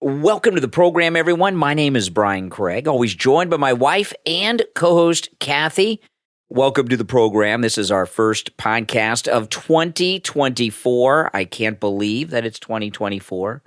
Welcome to the program, everyone. My name is Brian Craig, always joined by my wife and co-host, Kathy. Welcome to the program. This is our first podcast of 2024. I can't believe that it's 2024.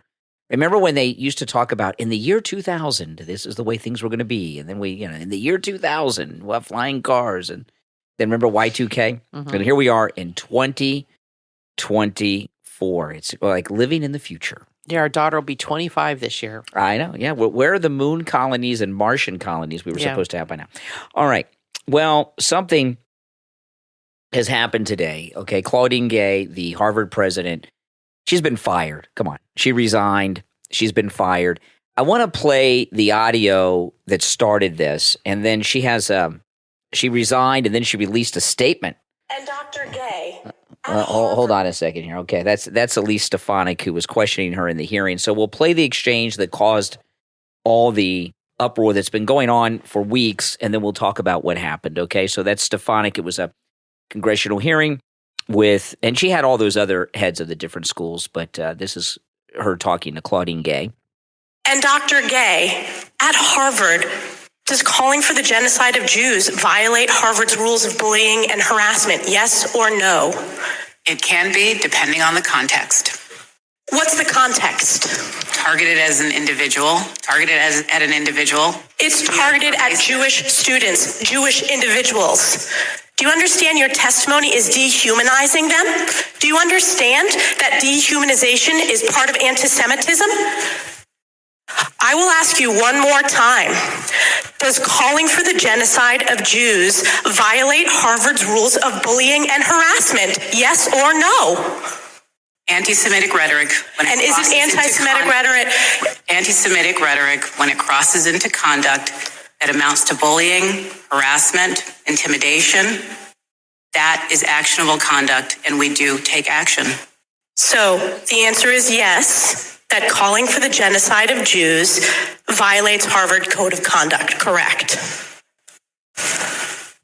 Remember when they used to talk about in the year 2000, this is the way things were going to be. And then in the year 2000, we'll have flying cars. And then remember Y2K? Mm-hmm. And here we are in 2024. It's like living in the future. Yeah, our daughter will be 25 this year. I know. Yeah. Where are the moon colonies and Martian colonies we were supposed to have by now? All right. Well, something has happened today. Okay. Claudine Gay, the Harvard president, she's been fired. Come on. She resigned. She's been fired. I want to play the audio that started this. And then she resigned and then she released a statement. And Dr. Gay. Hold on a second here. Okay, that's Elise Stefanik who was questioning her in the hearing. So we'll play the exchange that caused all the uproar that's been going on for weeks, and then we'll talk about what happened, okay? So that's Stefanik. It was a congressional hearing and she had all those other heads of the different schools, but this is her talking to Claudine Gay. And Dr. Gay, at Harvard, does calling for the genocide of Jews violate Harvard's rules of bullying and harassment, yes or no? It can be, depending on the context. What's the context? Targeted at an individual. It's targeted at Jewish students, Jewish individuals. Do you understand your testimony is dehumanizing them? Do you understand that dehumanization is part of anti-Semitism? I will ask you one more time. Does calling for the genocide of Jews violate Harvard's rules of bullying and harassment? Yes or no? Anti-Semitic rhetoric. And is it anti-Semitic rhetoric? Anti-Semitic rhetoric, when it crosses into conduct that amounts to bullying, harassment, intimidation, that is actionable conduct, and we do take action. So the answer is yes. That calling for the genocide of Jews violates Harvard Code of Conduct, correct?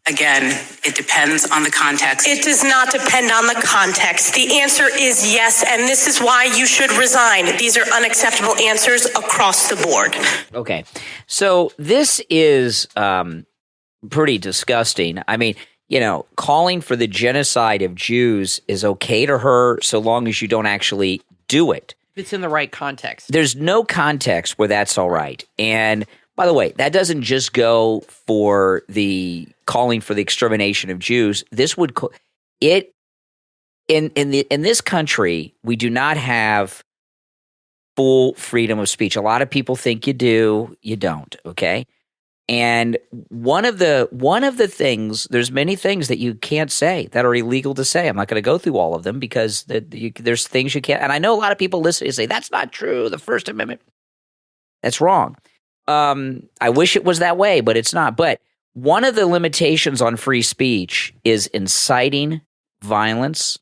Again, it depends on the context. It does not depend on the context. The answer is yes, and this is why you should resign. These are unacceptable answers across the board. Okay, so this is pretty disgusting. I mean, calling for the genocide of Jews is okay to her so long as you don't actually do it. It's in the right context. There's no context where that's all right. And by the way, that doesn't just go for the calling for the extermination of Jews. This would in this country, we do not have full freedom of speech. A lot of people think you do, you don't, okay? And one of the things, there's many things that you can't say that are illegal to say. I'm not going to go through all of them because there's things you can't. And I know a lot of people listen and say, that's not true, the First Amendment. That's wrong. I wish it was that way, but it's not. But one of the limitations on free speech is inciting violence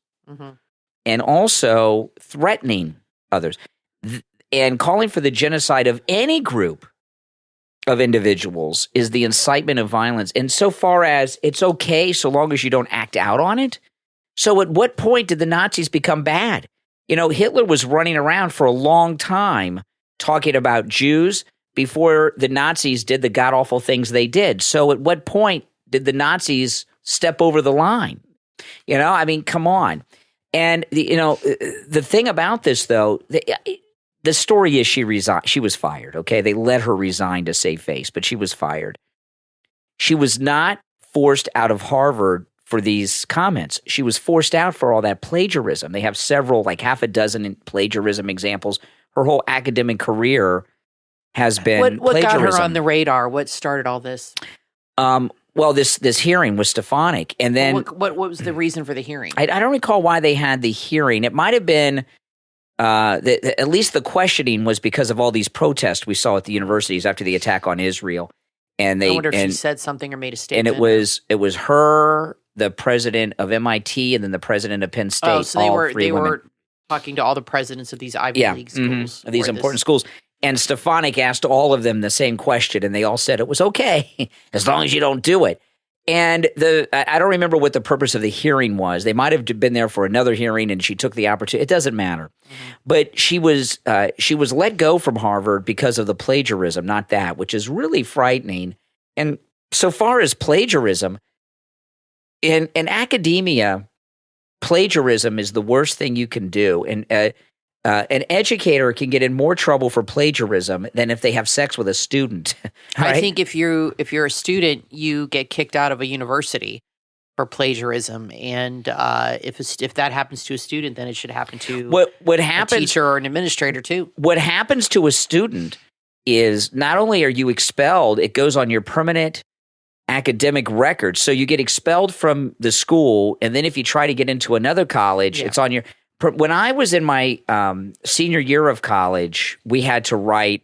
and also threatening others and calling for the genocide of any group of individuals is the incitement of violence. And so far as it's okay so long as you don't act out on it. So at what point did the Nazis become bad? Hitler was running around for a long time talking about Jews before the Nazis did the god-awful things they did. So at what point did the Nazis step over the line? I mean, come on. And, the thing about this, though, the story is she resigned. She was fired, okay? They let her resign to save face, but she was fired. She was not forced out of Harvard for these comments. She was forced out for all that plagiarism. They have several, like half a dozen plagiarism examples. Her whole academic career has been what plagiarism. What got her on the radar? What started all this? Well, this hearing was Stefanik, and then what was the reason for the hearing? I don't recall why they had the hearing. It might have been at least the questioning was because of all these protests we saw at the universities after the attack on Israel. And I wonder if she said something or made a statement. And it was her, the president of MIT, and then the president of Penn State. Oh, so they were talking to all the presidents of these Ivy League schools. Of these important schools. And Stefanik asked all of them the same question, and they all said it was okay as long as you don't do it. And I don't remember what the purpose of the hearing was. They might have been there for another hearing, and she took the opportunity. It doesn't matter. But she was let go from Harvard because of the plagiarism, not that, which is really frightening. And so far as plagiarism, in academia, plagiarism is the worst thing you can do. And an educator can get in more trouble for plagiarism than if they have sex with a student. Right? I think if you're a student, you get kicked out of a university for plagiarism, and if that happens to a student, then it should happen to what happens, a teacher or an administrator too. What happens to a student is not only are you expelled, it goes on your permanent academic record. So you get expelled from the school, and then if you try to get into another college, it's on your. When I was in my senior year of college, we had to write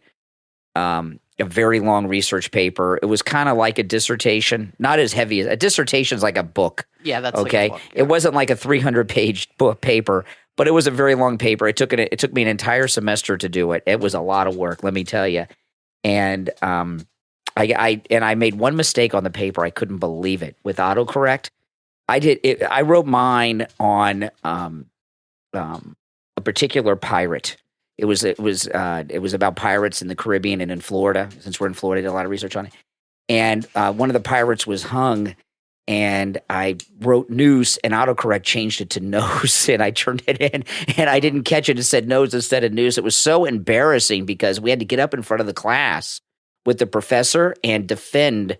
a very long research paper. It was kind of like a dissertation, not as heavy as a dissertation is like a book. Yeah, that's okay. Like a book, It wasn't like a 300-page book paper, but it was a very long paper. It took me an entire semester to do it. It was a lot of work, let me tell you. And I made one mistake on the paper. I couldn't believe it with autocorrect. I wrote mine on a particular pirate. It was about pirates in the Caribbean and in Florida. Since we're in Florida, I did a lot of research on it. And one of the pirates was hung, and I wrote noose, and autocorrect changed it to nose, and I turned it in, and I didn't catch it. It said nose instead of noose. It was so embarrassing because we had to get up in front of the class with the professor and defend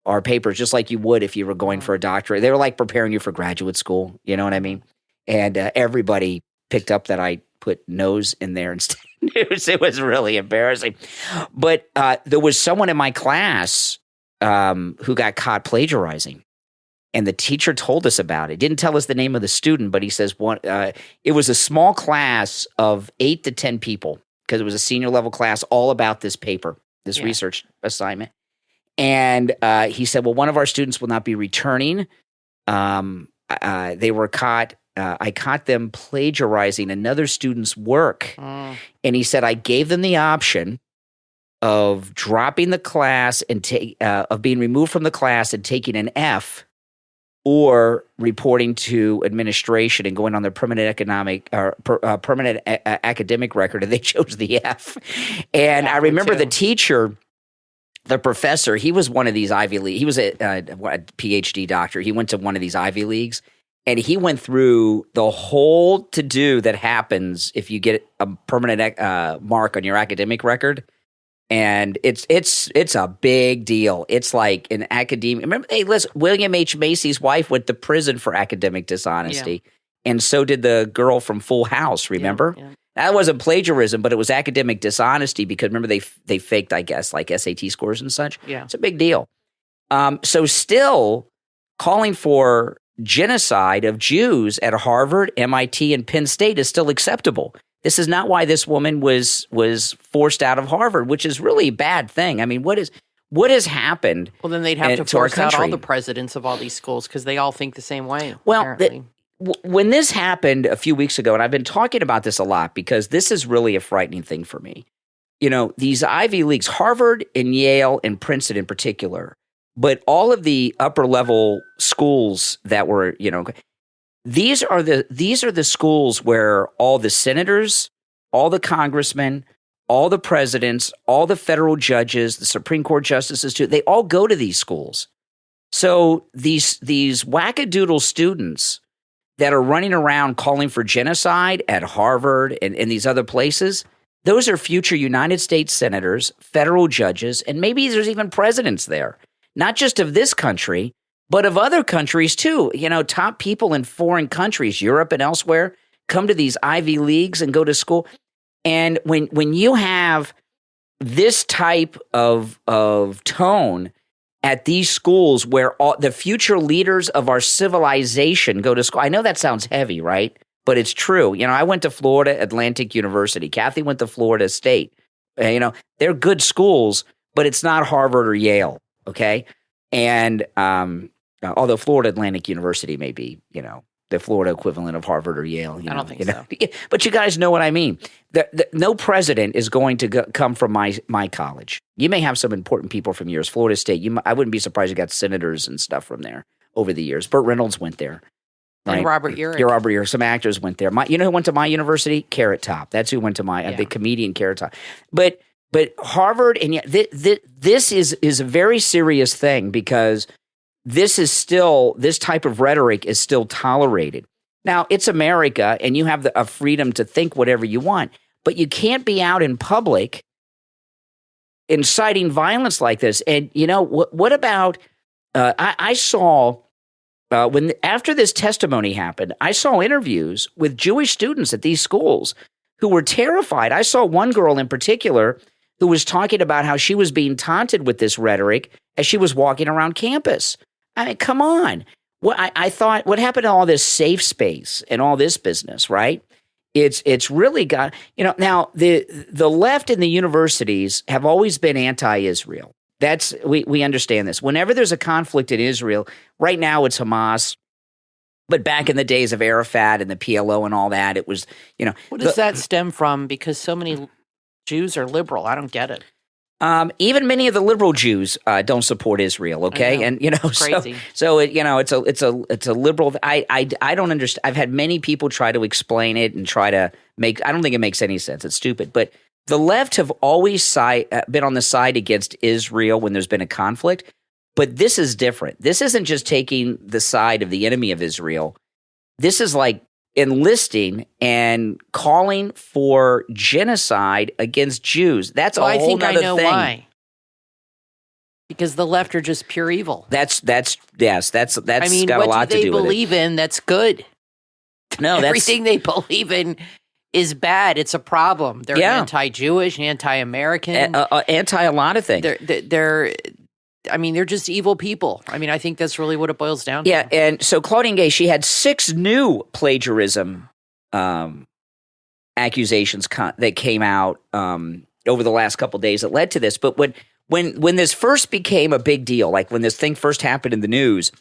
our papers just like you would if you were going for a doctorate. They were like preparing you for graduate school. You know what I mean? And everybody picked up that I put nose in there instead of news. It was really embarrassing. But there was someone in my class who got caught plagiarizing. And the teacher told us about it. Didn't tell us the name of the student, but he says it was a small class of 8 to 10 people because it was a senior level class all about this paper, this research assignment. And he said, well, one of our students will not be returning. They were caught. I caught them plagiarizing another student's work. And he said, I gave them the option of dropping the class and of being removed from the class and taking an F, or reporting to administration and going on their permanent academic record. And they chose the F. And I remember the teacher, the professor, he was one of these Ivy League. He was a PhD doctor. He went to one of these Ivy Leagues. And he went through the whole to-do that happens if you get a permanent mark on your academic record. And it's a big deal. It's like an academic. Remember, hey, listen, William H. Macy's wife went to prison for academic dishonesty. Yeah. And so did the girl from Full House, remember? Yeah. That wasn't plagiarism, but it was academic dishonesty because, remember, they faked, I guess, like SAT scores and such. Yeah. It's a big deal. So still calling for genocide of Jews at Harvard, MIT, and Penn State is still acceptable. This is not why this woman was forced out of Harvard, which is really a bad thing. I mean, what has happened? Well, then they'd have to force out all the presidents of all these schools because they all think the same way. Well, when this happened a few weeks ago, and I've been talking about this a lot because this is really a frightening thing for me. You know, these Ivy Leagues, Harvard and Yale and Princeton in particular, but all of the upper level schools that were, you know, these are the schools where all the senators, all the congressmen, all the presidents, all the federal judges, the Supreme Court justices too, they all go to these schools. So these wackadoodle students that are running around calling for genocide at Harvard and these other places, those are future United States senators, federal judges, and maybe there's even presidents there. Not just of this country, but of other countries too. You know, top people in foreign countries, Europe and elsewhere, come to these Ivy Leagues and go to school. And when you have this type of tone at these schools where all the future leaders of our civilization go to school, I know that sounds heavy, right? But it's true. You know, I went to Florida Atlantic University. Kathy went to Florida State. You know, they're good schools, but it's not Harvard or Yale. Okay. And although Florida Atlantic University may be, you know, the Florida equivalent of Harvard or Yale. I don't think so. But you guys know what I mean. No president is going to come from my college. You may have some important people from yours. Florida State. I wouldn't be surprised you got senators and stuff from there over the years. Burt Reynolds went there. Right? And Robert Urich. Yeah, Robert Urich. Some actors went there. You know who went to my university? Carrot Top. That's who went to the comedian Carrot Top. But Harvard, and this is a very serious thing because this type of rhetoric is still tolerated. Now, it's America, and you have a freedom to think whatever you want, but you can't be out in public inciting violence like this. And, what about, I saw, after this testimony happened, I saw interviews with Jewish students at these schools who were terrified. I saw one girl in particular who was talking about how she was being taunted with this rhetoric as she was walking around campus. I mean, come on. I thought, what happened to all this safe space and all this business, right? It's really got, now the left in the universities have always been anti-Israel. We understand this. Whenever there's a conflict in Israel, right now it's Hamas, but back in the days of Arafat and the PLO and all that, it was, What does that stem from? Because so many Jews are liberal. I don't get it. Even many of the liberal Jews don't support Israel. Okay, and crazy. So it's a liberal. I don't understand. I've had many people try to explain it and try to make. I don't think it makes any sense. It's stupid. But the left have always been on the side against Israel when there's been a conflict. But this is different. This isn't just taking the side of the enemy of Israel. This is like enlisting and calling for genocide against Jews. That's a whole I think nother I know thing. why. Because the left are just pure evil. That's got a lot what to do with it. they believe in, that's good. No, everything they believe in is bad. It's a problem. They're anti-Jewish, anti-American, anti a lot of things. They're just evil people. I think that's really what it boils down to. Yeah, and so Claudine Gay, she had 6 new plagiarism accusations that came out over the last couple of days that led to this. But when this first became a big deal, like when this thing first happened in the news,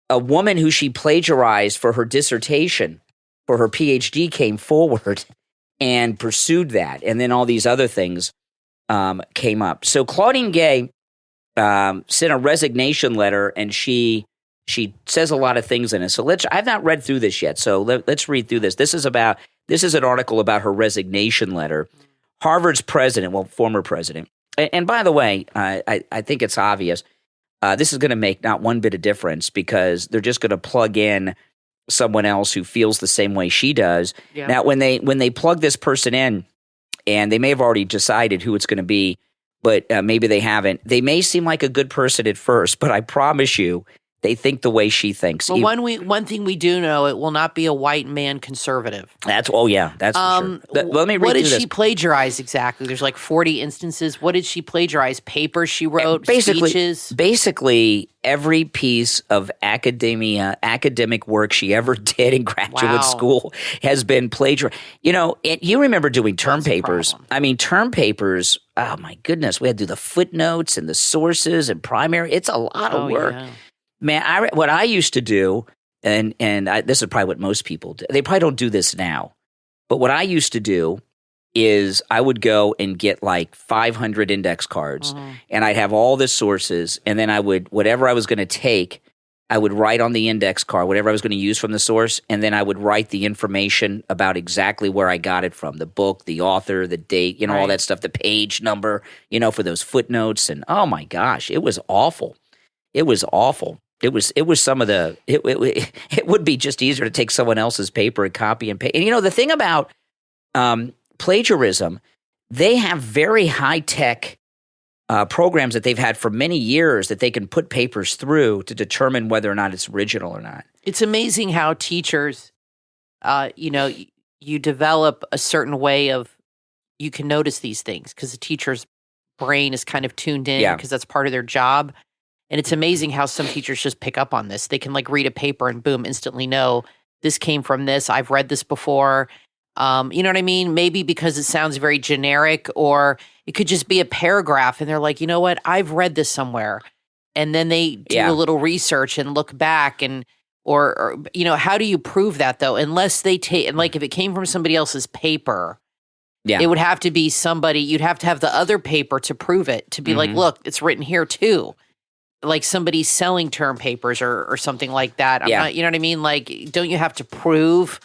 a woman who she plagiarized for her dissertation, for her PhD, came forward and pursued that. And then all these other things came up. So Claudine Gay sent a resignation letter, and she says a lot of things in it. So I've not read through this yet. So let's read through this. This is an article about her resignation letter. Harvard's former president. And by the way, I think it's obvious. This is going to make not one bit of difference because they're just going to plug in someone else who feels the same way she does. Yeah. Now, when they plug this person in, and they may have already decided who it's going to be, but maybe they haven't. They may seem like a good person at first, but I promise you, they think the way she thinks. Well, one thing we do know, it will not be a white man conservative. That's for sure. Let me read what did this. She plagiarize exactly? There's like 40 instances. What did she plagiarize? Papers she wrote, speeches? Basically, every piece of academic work she ever did in graduate school has been plagiarized. You remember doing term papers. Term papers, oh my goodness, we had to do the footnotes and the sources and primary. It's a lot of work. Yeah. Man, what I used to do, and this is probably what most people do. They probably don't do this now. But what I used to do is I would go and get like 500 index cards, and I'd have all the sources, and then whatever I was going to take, I would write on the index card, whatever I was going to use from the source, and then I would write the information about exactly where I got it from, the book, the author, the date, all that stuff, the page number, for those footnotes. And oh my gosh, it was awful. It was awful. It was some of the it would be just easier to take someone else's paper and copy and paste. And the thing about plagiarism, they have very high tech programs that they've had for many years that they can put papers through to determine whether or not it's original or not. It's amazing how teachers, you develop a certain way of you can notice these things because the teacher's brain is kind of tuned in because that's part of their job. And it's amazing how some teachers just pick up on this. They can read a paper and boom, instantly know this came from this. I've read this before. You know what I mean? Maybe because it sounds very generic, or it could just be a paragraph and they're like, you know what? I've read this somewhere. And then they do a little research and look back. And or how do you prove that though? Unless they take, and like if it came from somebody else's paper, it would have to be somebody, you'd have to have the other paper to prove it, to be like, look, it's written here too. Like somebody's selling term papers or something like that. I'm not, you know what I mean? Like, don't you have to prove?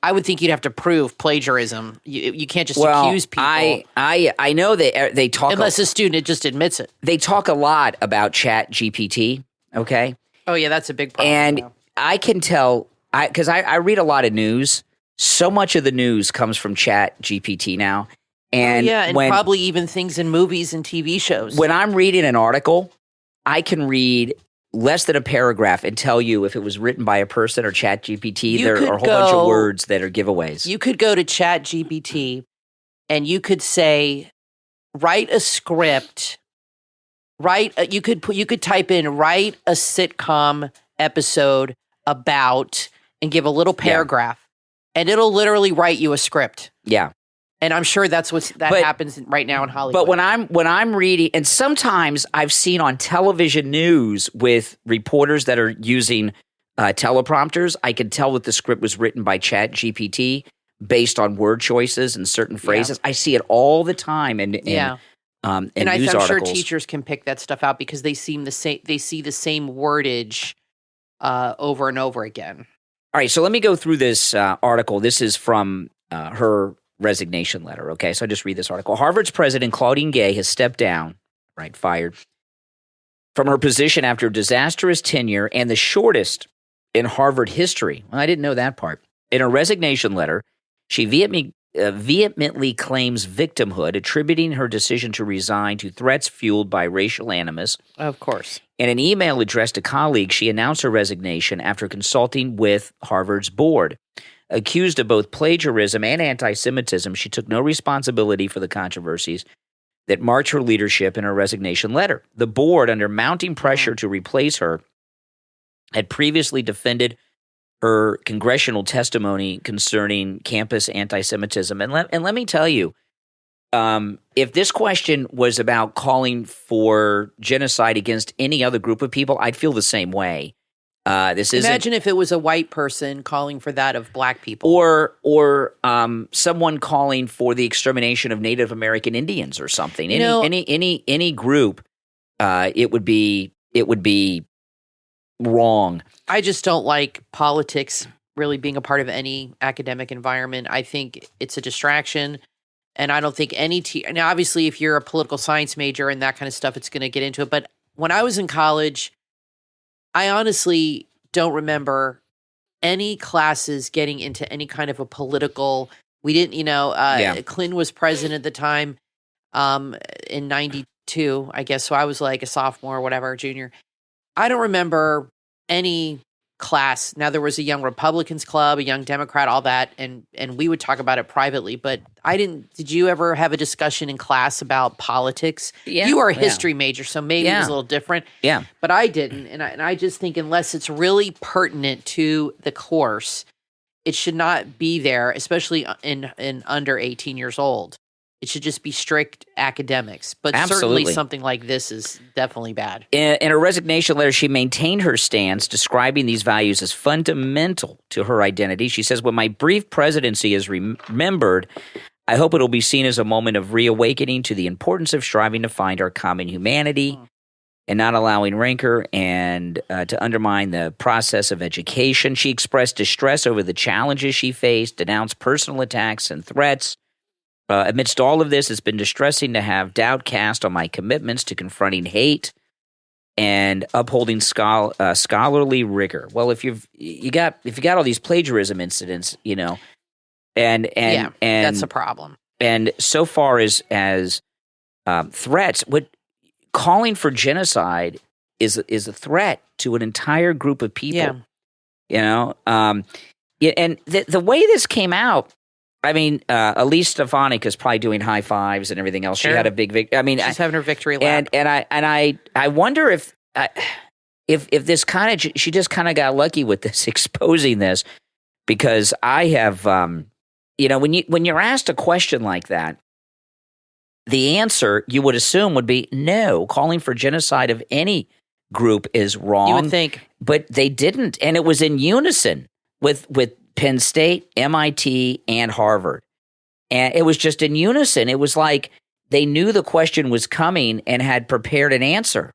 I would think you'd have to prove plagiarism. You can't just accuse people. I know they talk, unless a student just admits it. They talk a lot about Chat GPT. Okay. Oh yeah, that's a big problem. And I can tell, because I read a lot of news. So much of the news comes from Chat GPT now. And and probably even things in movies and TV shows. When I'm reading an article, I can read less than a paragraph and tell you if it was written by a person or Chat GPT. There are a whole bunch of words that are giveaways. You could go to Chat GPT and you could say, write a script. You could type in, write a sitcom episode about, and give a little paragraph. And it'll literally write you a script. Yeah. And I'm sure that happens right now in Hollywood. But when I'm reading, and sometimes I've seen on television news with reporters that are using teleprompters, I can tell that the script was written by Chat GPT based on word choices and certain phrases. I see it all the time in news I'm articles. sure teachers can pick that stuff out because they see the same wordage over and over again. All right, so let me go through this article. This is from her resignation letter, okay? So I just read this article. Harvard's president, Claudine Gay, has stepped down, fired, from her position after a disastrous tenure and the shortest in Harvard history. Well, I didn't know that part. In her resignation letter, she vehemently claims victimhood, attributing her decision to resign to threats fueled by racial animus. Of course. In an email addressed to colleagues, she announced her resignation after consulting with Harvard's board. Accused of both plagiarism and anti-Semitism, she took no responsibility for the controversies that marked her leadership in her resignation letter. The board, under mounting pressure to replace her, had previously defended her congressional testimony concerning campus anti-Semitism. And let me tell you, if this question was about calling for genocide against any other group of people, I'd feel the same way. Imagine if it was a white person calling for that of black people, or someone calling for the extermination of Native American Indians or something. Any group, it would be wrong. I just don't like politics really being a part of any academic environment. I think it's a distraction. And I don't think now, obviously, if you're a political science major and that kind of stuff, it's going to get into it. But when I was in college, I honestly don't remember any classes getting into any kind of a political. We didn't, Clinton was president at the time in 92, I guess. So I was like a sophomore or whatever, junior. I don't remember any class. Now, there was a Young Republicans Club, a Young Democrat, all that, and we would talk about it privately, but I didn't. Did you ever have a discussion in class about politics? Yeah, you are a history major, so maybe it was a little different. Yeah. But I didn't, and I just think unless it's really pertinent to the course, it should not be there, especially in under 18 years old. It should just be strict academics. But certainly something like this is definitely bad. In her resignation letter, she maintained her stance, describing these values as fundamental to her identity. She says, when my brief presidency is remembered, I hope it'll be seen as a moment of reawakening to the importance of striving to find our common humanity and not allowing rancor and to undermine the process of education. She expressed distress over the challenges she faced, denounced personal attacks and threats. Amidst all of this, it's been distressing to have doubt cast on my commitments to confronting hate and upholding scholarly rigor. Well, if you got all these plagiarism incidents, and that's a problem. And so far as threats, what calling for genocide is a threat to an entire group of people. Yeah. And the way this came out. I mean, Elise Stefanik is probably doing high fives and everything else. Sure. She had a big victory. I mean, she's having her victory lap. And I wonder if this she just kind of got lucky with this exposing this, because I have when you're asked a question like that, the answer you would assume would be no. Calling for genocide of any group is wrong. You would think. But they didn't. And it was in unison with Penn State, MIT, and Harvard. And it was just in unison. It was like they knew the question was coming and had prepared an answer.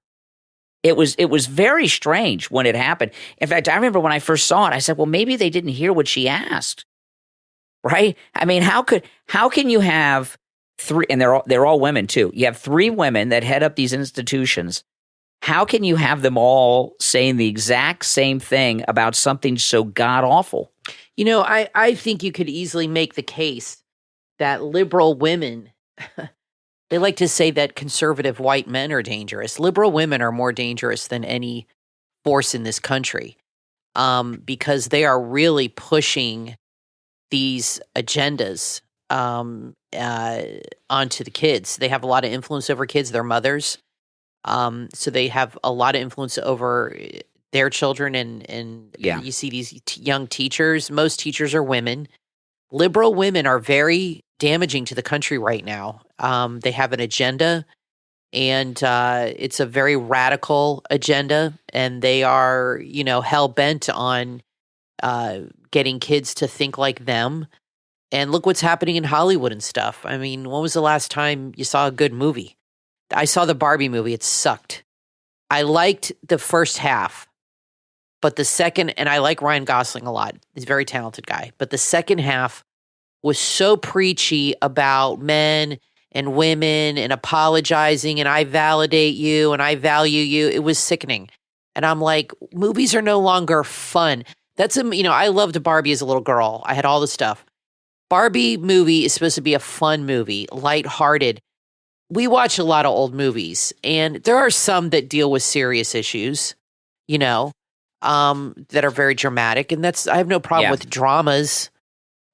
It was very strange when it happened. In fact, I remember when I first saw it, I said, well, maybe they didn't hear what she asked. Right? I mean, how can you have three, and they're all women too. You have three women that head up these institutions. How can you have them all saying the exact same thing about something so god awful? You know, I think you could easily make the case that liberal women, they like to say that conservative white men are dangerous. Liberal women are more dangerous than any force in this country, because they are really pushing these agendas onto the kids. They have a lot of influence over kids, their mothers. So they have a lot of influence over their children, and you see these young teachers. Most teachers are women. Liberal women are very damaging to the country right now. They have an agenda, and it's a very radical agenda, and they are, hell bent on getting kids to think like them. And look what's happening in Hollywood and stuff. I mean, when was the last time you saw a good movie? I saw the Barbie movie. It sucked. I liked the first half, but the second, and I like Ryan Gosling a lot. He's a very talented guy. But the second half was so preachy about men and women and apologizing and I validate you and I value you. It was sickening. And I'm like, movies are no longer fun. I loved Barbie as a little girl. I had all the stuff. Barbie movie is supposed to be a fun movie, lighthearted. We watch a lot of old movies, and there are some that deal with serious issues, that are very dramatic. And I have no problem with dramas.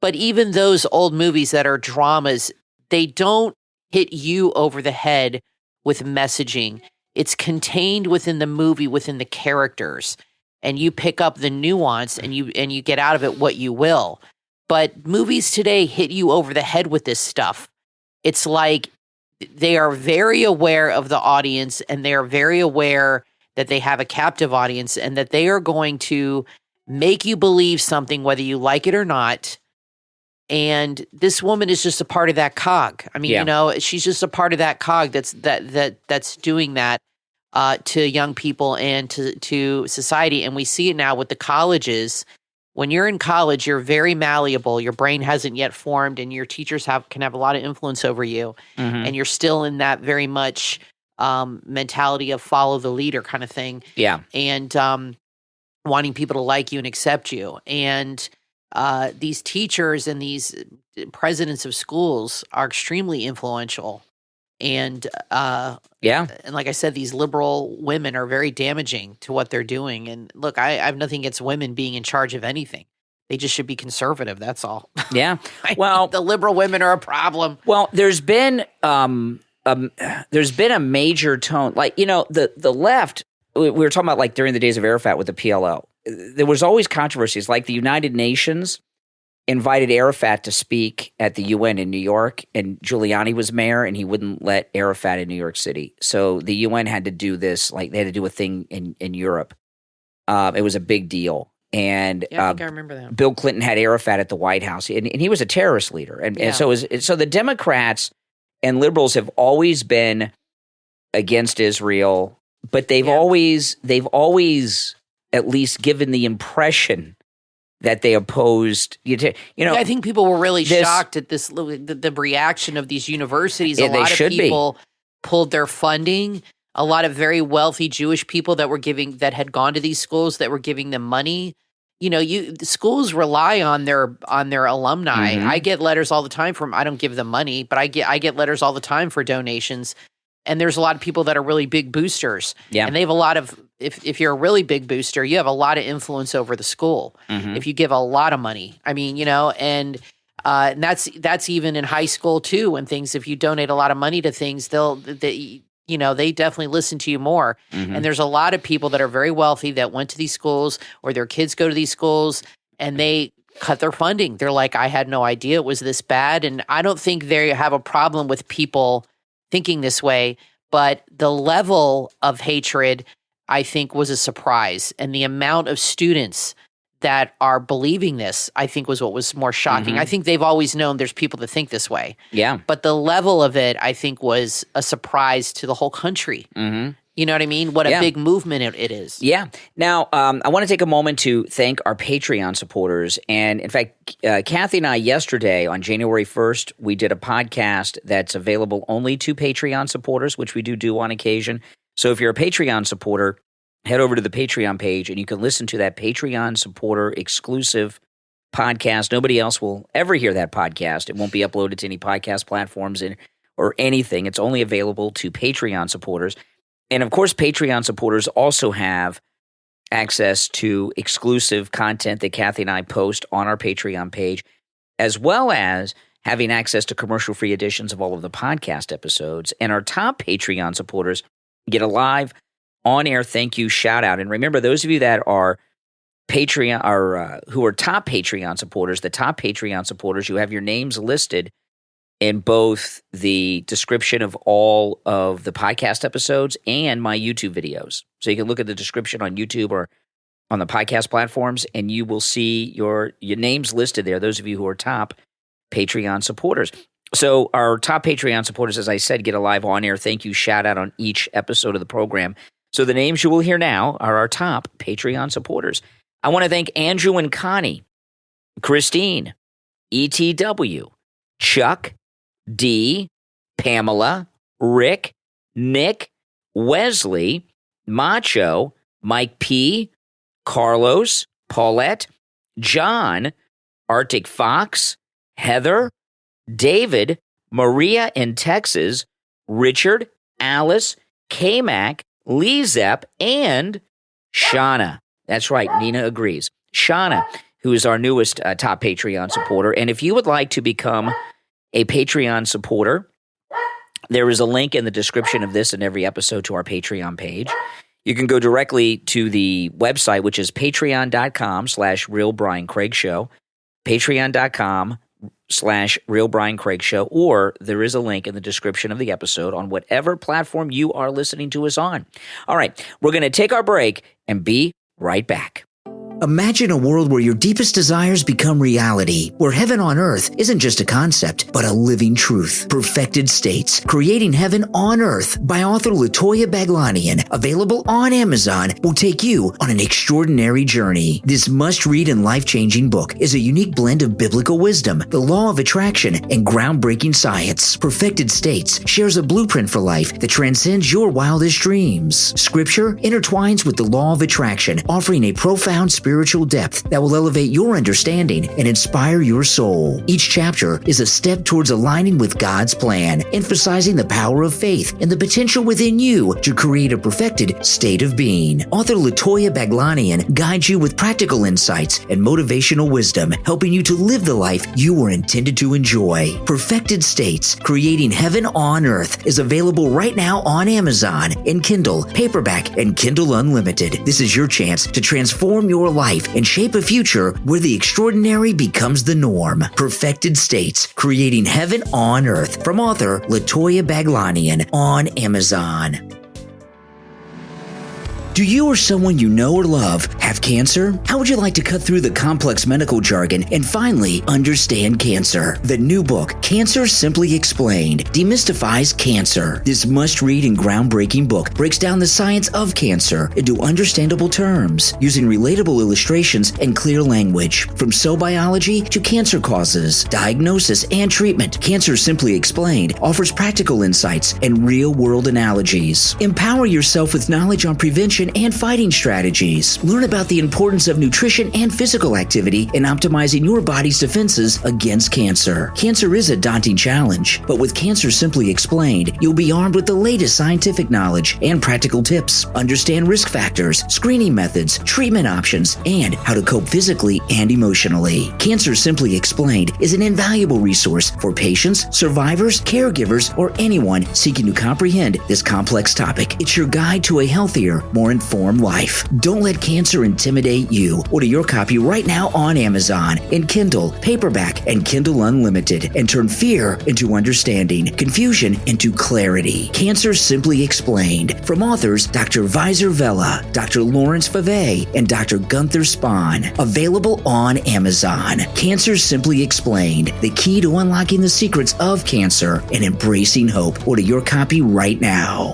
But even those old movies that are dramas, they don't hit you over the head with messaging. It's contained within the movie, within the characters, and you pick up the nuance and you get out of it what you will. But movies today hit you over the head with this stuff. It's like they are very aware of the audience, and they are very aware that they have a captive audience, and that they are going to make you believe something whether you like it or not. And this woman is just a part of that cog. I mean, she's just a part of that cog that's doing that to young people and to society. And we see it now with the colleges. When you're in college, you're very malleable. Your brain hasn't yet formed, and your teachers can have a lot of influence over you. Mm-hmm. And you're still in that very much mentality of follow the leader kind of thing. Yeah. And wanting people to like you and accept you. And these teachers and these presidents of schools are extremely influential. And and like I said, these liberal women are very damaging to what they're doing. And look, I have nothing against women being in charge of anything. They just should be conservative. That's all. Yeah. Well, the liberal women are a problem. Well, there's been a major tone, like the left. We were talking about like during the days of Arafat with the PLO. There was always controversies, like the United Nations invited Arafat to speak at the UN in New York, and Giuliani was mayor, and he wouldn't let Arafat in New York City. So the UN had to do this, like they had to do a thing in Europe. It was a big deal. And I think I remember that. Bill Clinton had Arafat at the White House, and he was a terrorist leader. And so the Democrats and liberals have always been against Israel, but they've always at least given the impression that they opposed. I think people were really shocked at this, the reaction of these universities. A lot of people pulled their funding. A lot of very wealthy Jewish people that had gone to these schools that were giving them money. The schools rely on their alumni. Mm-hmm. I get letters all the time I don't give them money, but I get letters all the time for donations. And there's a lot of people that are really big boosters. Yeah. And they have a lot of, if you're a really big booster, you have a lot of influence over the school. Mm-hmm. If you give a lot of money. I mean, and that's even in high school too, and things. If you donate a lot of money to things, they definitely listen to you more. Mm-hmm. And there's a lot of people that are very wealthy that went to these schools, or their kids go to these schools, and they cut their funding. They're like, I had no idea it was this bad. And I don't think they have a problem with people thinking this way, but the level of hatred I think, was a surprise. And the amount of students that are believing this, I think, was what was more shocking. Mm-hmm. I think they've always known there's people that think this way. Yeah. But the level of it, I think, was a surprise to the whole country. Mm-hmm. You know what I mean? What a big movement it is. Yeah. Now, I want to take a moment to thank our Patreon supporters. And in fact, Kathy and I yesterday on January 1st, we did a podcast that's available only to Patreon supporters, which we do on occasion. So if you're a Patreon supporter, head over to the Patreon page and you can listen to that Patreon supporter exclusive podcast. Nobody else will ever hear that podcast. It won't be uploaded to any podcast platforms or anything. It's only available to Patreon supporters. And of course, Patreon supporters also have access to exclusive content that Kathy and I post on our Patreon page, as well as having access to commercial-free editions of all of the podcast episodes. And our top Patreon supporters get a live on-air thank you shout-out. And remember, those of you that are Patreon who are top Patreon supporters, the top Patreon supporters, you have your names listed in both the description of all of the podcast episodes and my YouTube videos. So you can look at the description on YouTube or on the podcast platforms, and you will see your names listed there, those of you who are top Patreon supporters. So our top Patreon supporters, as I said, get a live on-air thank you shout-out on each episode of the program. So the names you will hear now are our top Patreon supporters. I want to thank Andrew and Connie, Christine, ETW, Chuck, D, Pamela, Rick, Nick, Wesley, Macho, Mike P, Carlos, Paulette, John, ActicFox, Heather, David, Maria in Texas, Richard, Alice, K-Mac, LeeZep, and Shawna. That's right, Nina agrees. Shawna, who is our newest top Patreon supporter. And if you would like to become a Patreon supporter, there is a link in the description of this and every episode to our Patreon page. You can go directly to the website, which is patreon.com/RealBrianCraigShow, patreon.com/RealBrianCraigShow, or there is a link in the description of the episode on whatever platform you are listening to us on. All right, we're going to take our break and be right back. Imagine a world where your deepest desires become reality, where heaven on earth isn't just a concept, but a living truth. Perfected States, Creating Heaven on Earth by author Latoya Baglanian, available on Amazon, will take you on an extraordinary journey. This must-read and life-changing book is a unique blend of biblical wisdom, the law of attraction, and groundbreaking science. Perfected States shares a blueprint for life that transcends your wildest dreams. Scripture intertwines with the law of attraction, offering a profound spiritual depth that will elevate your understanding and inspire your soul. Each chapter is a step towards aligning with God's plan, emphasizing the power of faith and the potential within you to create a perfected state of being. Author Latoya Baglanian guides you with practical insights and motivational wisdom, helping you to live the life you were intended to enjoy. Perfected States, Creating Heaven on Earth is available right now on Amazon in Kindle, paperback, and Kindle Unlimited. This is your chance to transform your life and shape a future where the extraordinary becomes the norm. Perfected States, Creating Heaven on Earth, from author Latoya Baglanian, on Amazon. Do you or someone you know or love have cancer? How would you like to cut through the complex medical jargon and finally understand cancer? The new book, Cancer Simply Explained, demystifies cancer. This must-read and groundbreaking book breaks down the science of cancer into understandable terms, using relatable illustrations and clear language. From cell biology to cancer causes, diagnosis, and treatment, Cancer Simply Explained offers practical insights and real-world analogies. Empower yourself with knowledge on prevention and fighting strategies. Learn about the importance of nutrition and physical activity in optimizing your body's defenses against cancer. Cancer is a daunting challenge, but with Cancer Simply Explained, you'll be armed with the latest scientific knowledge and practical tips. Understand risk factors, screening methods, treatment options, and how to cope physically and emotionally. Cancer Simply Explained is an invaluable resource for patients, survivors, caregivers, or anyone seeking to comprehend this complex topic. It's your guide to a healthier, more Parent-Formed Life. Don't let cancer intimidate you. Order your copy right now on Amazon in Kindle, paperback, and Kindle Unlimited, and turn fear into understanding, confusion into clarity. Cancer Simply Explained, from authors Dr. Visor Vela, Dr. Lawrence Favey, and Dr. Gunther Spahn. Available on Amazon. Cancer Simply Explained, the key to unlocking the secrets of cancer and embracing hope. Order your copy right now.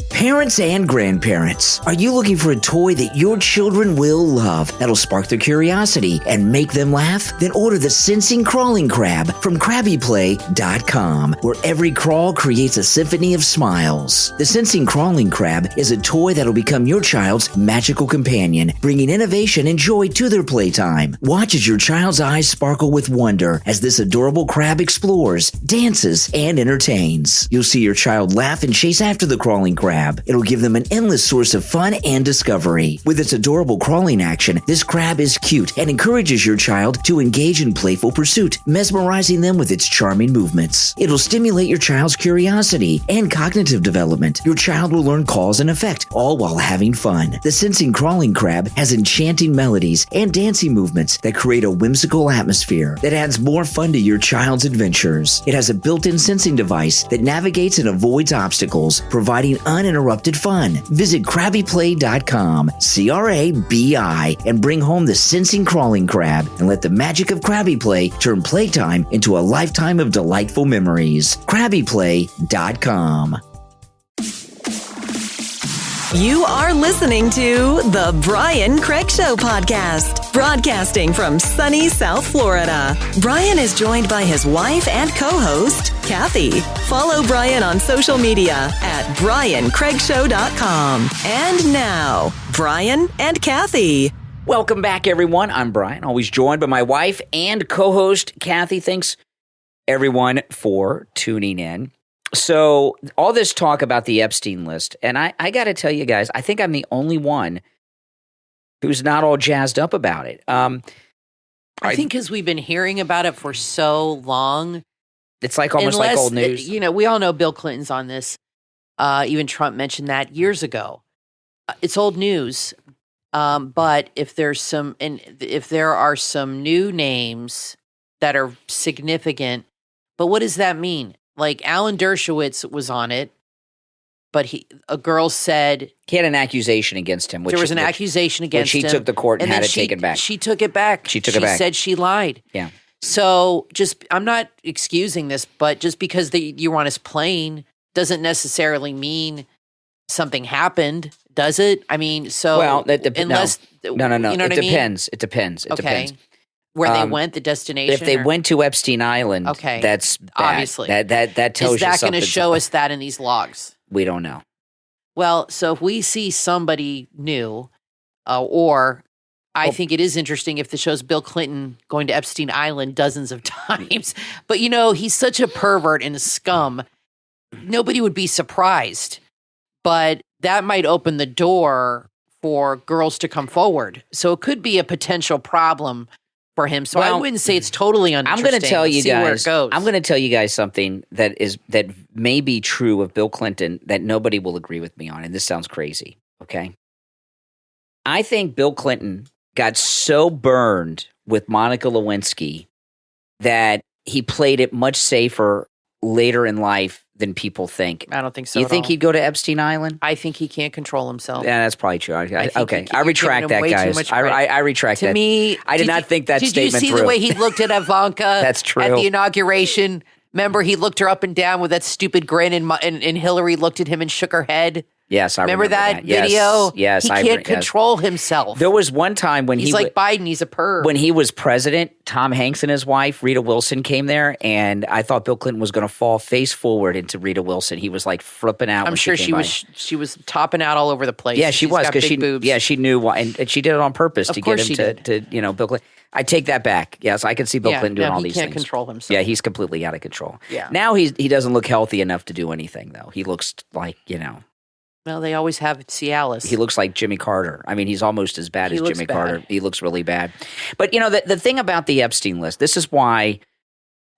Parents and grandparents, are you looking for a toy that your children will love, that'll spark their curiosity and make them laugh? Then order the Sensing Crawling Crab from CrabbyPlay.com, where every crawl creates a symphony of smiles. The Sensing Crawling Crab is a toy that'll become your child's magical companion, bringing innovation and joy to their playtime. Watch as your child's eyes sparkle with wonder as this adorable crab explores, dances, and entertains. You'll see your child laugh and chase after the crawling crab. It'll give them an endless source of fun and discovery. With its adorable crawling action, this crab is cute and encourages your child to engage in playful pursuit, mesmerizing them with its charming movements. It'll stimulate your child's curiosity and cognitive development. Your child will learn cause and effect, all while having fun. The Sensing Crawling Crab has enchanting melodies and dancing movements that create a whimsical atmosphere that adds more fun to your child's adventures. It has a built-in sensing device that navigates and avoids obstacles, providing uninterrupted fun. Visit CrabbyPlay.com, CRABI, and bring home the Sensing Crawling Crab and let the magic of Krabby Play turn playtime into a lifetime of delightful memories. CrabbyPlay.com. You are listening to The Brian Craig Show podcast, broadcasting from sunny South Florida. Brian is joined by his wife and co-host, Kathy. Follow Brian on social media at BrianCraigShow.com. And now, Brian and Kathy. Welcome back, everyone. I'm Brian, always joined by my wife and co-host, Kathy. Thanks, everyone, for tuning in. So all this talk about the Epstein list, and I got to tell you guys, I think I'm the only one who's not all jazzed up about it. I think because we've been hearing about it for so long. It's like almost like old news. We all know Bill Clinton's on this. Even Trump mentioned that years ago. It's old news. But if there are some new names that are significant, but what does that mean? Like Alan Dershowitz was on it, but a girl said he had an accusation against him. There was an accusation against him. Which he took to court and had it taken back. She took it back. She said she lied. Yeah. So I'm not excusing this, but just because you're on his plane doesn't necessarily mean something happened, does it? I mean, so unless no. You know what it depends. It depends. It depends. Where they went, the destination. If they went to Epstein Island, that's bad. Obviously that tells you something. Is that going to show us that in these logs? We don't know. Well, so if we see somebody new, I think it is interesting if this shows Bill Clinton going to Epstein Island dozens of times. But he's such a pervert and a scum. Nobody would be surprised. But that might open the door for girls to come forward. So it could be a potential problem for him. So I wouldn't say it's totally uninteresting. I'm going to tell you guys. Where it goes. I'm going to tell you guys something that may be true of Bill Clinton that nobody will agree with me on, and this sounds crazy. Okay, I think Bill Clinton got so burned with Monica Lewinsky that he played it much safer later in life than people think. I don't think so. You think he'd go to Epstein Island? I think he can't control himself. Yeah, that's probably true. I retract that, guys. I retract that. To me, I did not think that statement through. Did you see the way he looked at Ivanka? That's true. At the inauguration? Remember, he looked her up and down with that stupid grin, and Hillary looked at him and shook her head. Yes, I remember that Yes, video. Yes, he can't control himself. There was one time when he's like Biden. He's a perv. When he was president, Tom Hanks and his wife Rita Wilson came there, and I thought Bill Clinton was going to fall face forward into Rita Wilson. He was like flipping out. I'm sure she was topping out all over the place. Yeah, she was because she knew why, and she did it on purpose to get him to Bill Clinton. I take that back. Yes, I can see Bill Clinton doing all these things. He can't control himself. Yeah, he's completely out of control. Yeah. Now he doesn't look healthy enough to do anything though. He looks like Well, they always have Cialis. He looks like Jimmy Carter. I mean, he's almost as bad as Jimmy Carter. He looks really bad. But, the thing about the Epstein list, this is why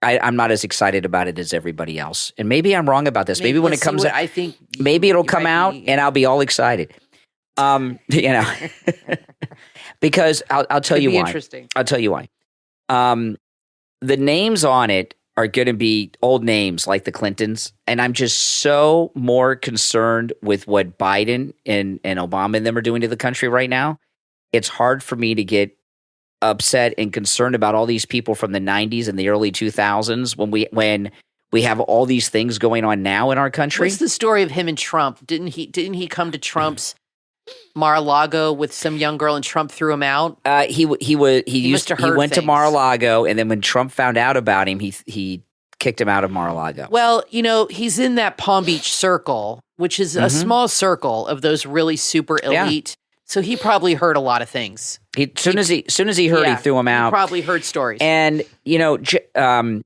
I'm not as excited about it as everybody else. And maybe I'm wrong about this. Maybe when it comes out, I think maybe it'll come out and I'll be all excited. Because I'll tell you why. Interesting. I'll tell you why. The names on it are going to be old names like the Clintons. And I'm just so more concerned with what Biden and Obama and them are doing to the country right now. It's hard for me to get upset and concerned about all these people from the 90s and the early 2000s when we have all these things going on now in our country. What's the story of him and Trump? Didn't he come to Trump's Mar-a-Lago with some young girl and Trump threw him out? He went to Mar-a-Lago, and then when Trump found out about him, he kicked him out of Mar-a-Lago. Well, he's in that Palm Beach circle, which is a small circle of those really super elite. Yeah. So he probably heard a lot of things. As soon as he heard, he threw him out. He probably heard stories. And in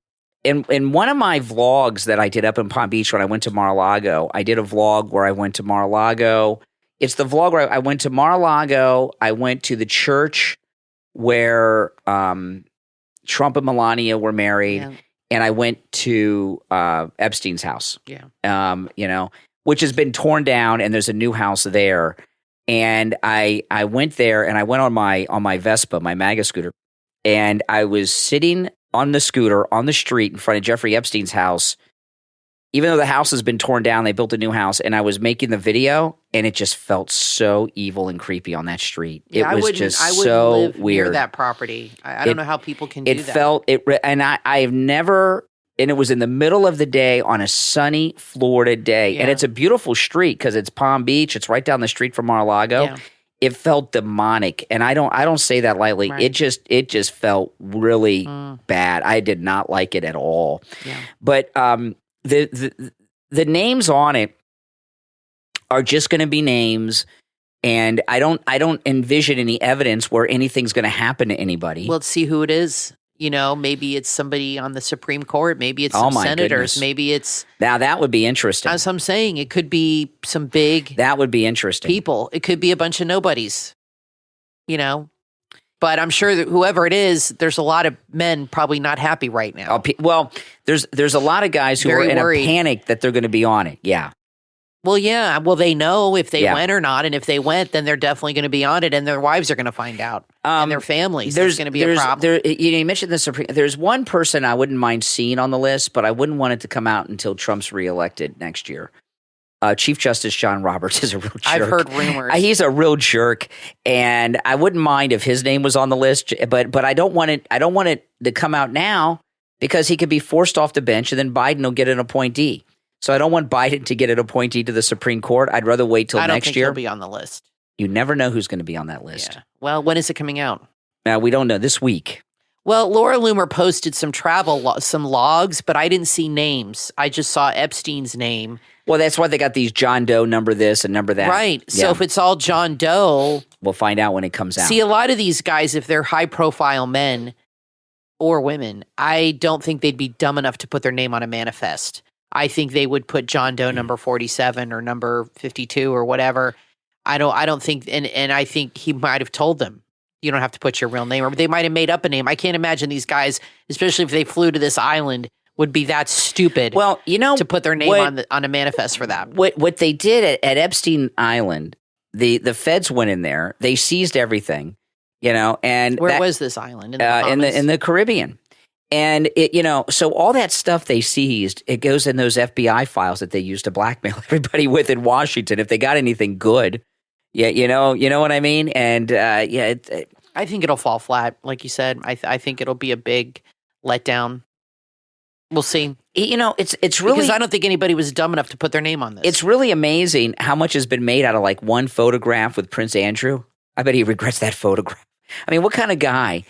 one of my vlogs that I did up in Palm Beach when I went to Mar-a-Lago, I did a vlog where I went to Mar-a-Lago. It's the vlog where I went to Mar-a-Lago. I went to the church where Trump and Melania were married, and I went to Epstein's house. Yeah, which has been torn down, and there's a new house there. And I went there, and I went on my Vespa, my MAGA scooter, and I was sitting on the scooter on the street in front of Jeffrey Epstein's house. Even though the house has been torn down, they built a new house, and I was making the video, and it just felt so evil and creepy on that street. Yeah, it was just so weird. Near that property. I don't know how people can do that. And I've never. And it was in the middle of the day on a sunny Florida day. Yeah. And it's a beautiful street because it's Palm Beach. It's right down the street from Mar-a-Lago. Yeah. It felt demonic. And I don't say that lightly. Right. It just felt really bad. I did not like it at all. Yeah. But the names on it are just going to be names. And I don't envision any evidence where anything's going to happen to anybody. Well, let's see who it is. Maybe it's somebody on the Supreme Court. Maybe it's some senators. Goodness. Maybe it's... Now, that would be interesting. As I'm saying, it could be some big... That would be interesting. People. It could be a bunch of nobodies. But I'm sure that whoever it is, there's a lot of men probably not happy right now. Well, there's a lot of guys who are in a panic that they're going to be on it. Yeah. Well, yeah. Well, they know if they went or not, and if they went, then they're definitely going to be on it, and their wives are going to find out, and their families. There's going to be a problem. You mentioned the Supreme. There's one person I wouldn't mind seeing on the list, but I wouldn't want it to come out until Trump's reelected next year. Chief Justice John Roberts is a real jerk. I've heard rumors. He's a real jerk, and I wouldn't mind if his name was on the list, but I don't want it. I don't want it to come out now because he could be forced off the bench, and then Biden will get an appointee. So I don't want Biden to get an appointee to the Supreme Court. I'd rather wait till next year. I don't think he'll be on the list. You never know who's going to be on that list. Yeah. Well, when is it coming out? We don't know. This week. Well, Laura Loomer posted some some logs, but I didn't see names. I just saw Epstein's name. Well, that's why they got these John Doe number this and number that. Right. Yeah. So if it's all John Doe. We'll find out when it comes out. See, a lot of these guys, if they're high-profile men or women, I don't think they'd be dumb enough to put their name on a manifest. I think they would put John Doe number 47 or number 52 or whatever. I don't think, and I think he might have told them, you don't have to put your real name, or they might have made up a name. I can't imagine these guys, especially if they flew to this island, would be that stupid. Well, to put their name on a manifest for that. What they did at Epstein Island, the feds went in there, they seized everything, and where was this island? In the Caribbean. And so all that stuff they seized, it goes in those FBI files that they used to blackmail everybody with in Washington if they got anything good. Yeah, you know what I mean? And I think it'll fall flat, like you said. I think it'll be a big letdown. We'll see. It's really because I don't think anybody was dumb enough to put their name on this. It's really amazing how much has been made out of like one photograph with Prince Andrew. I bet he regrets that photograph. I mean, what kind of guy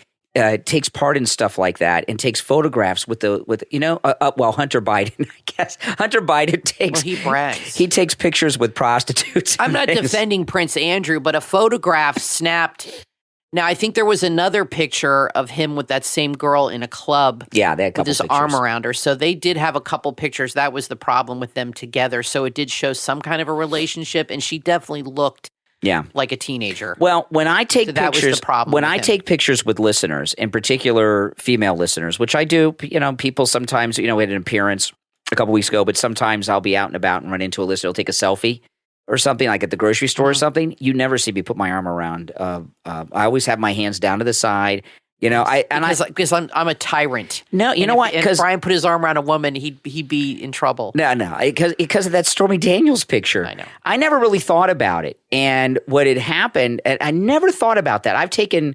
takes part in stuff like that and takes photographs with Hunter Biden, I guess. Hunter Biden takes... Well, he brags. He takes pictures with prostitutes. I'm not defending Prince Andrew, but a photograph snapped... Now, I think there was another picture of him with that same girl in a club. Yeah, they had a couple with his arm around her. So they did have a couple pictures. That was the problem with them together. So it did show some kind of a relationship, and she definitely looked like a teenager. Well, when I take So that was the pictures, problem when with I him. take pictures with listeners, in particular female listeners, which I do, people sometimes, we had an appearance a couple weeks ago, but sometimes I'll be out and about and run into a listener, I'll take a selfie or something, like at the grocery store or something. You never see me put my arm around. I always have my hands down to the side. Because I'm a tyrant. No, you know what? If Brian put his arm around a woman, he'd be in trouble. No, because of that Stormy Daniels picture. I know. I never really thought about it, and what had happened. And I never thought about that. I've taken,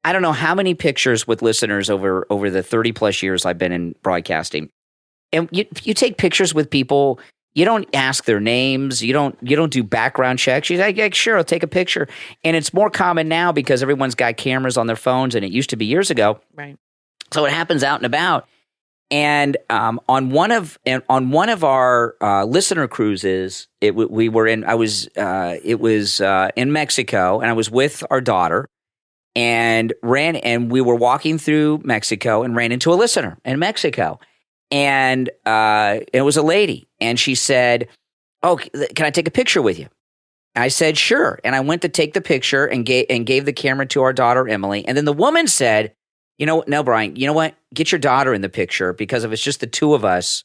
I don't know how many pictures with listeners over the 30 plus years I've been in broadcasting, and you take pictures with people. You don't ask their names. You don't do background checks. You're like, sure, I'll take a picture. And it's more common now because everyone's got cameras on their phones, and it used to be years ago. Right. So it happens out and about. And on one of our listener cruises, it was in Mexico, and I was with our daughter, and we were walking through Mexico and ran into a listener in Mexico. And it was a lady, and she said, "Oh, can I take a picture with you?" I said, "Sure." And I went to take the picture and gave the camera to our daughter, Emily. And then the woman said, "No, Brian, you know what? Get your daughter in the picture, because if it's just the two of us,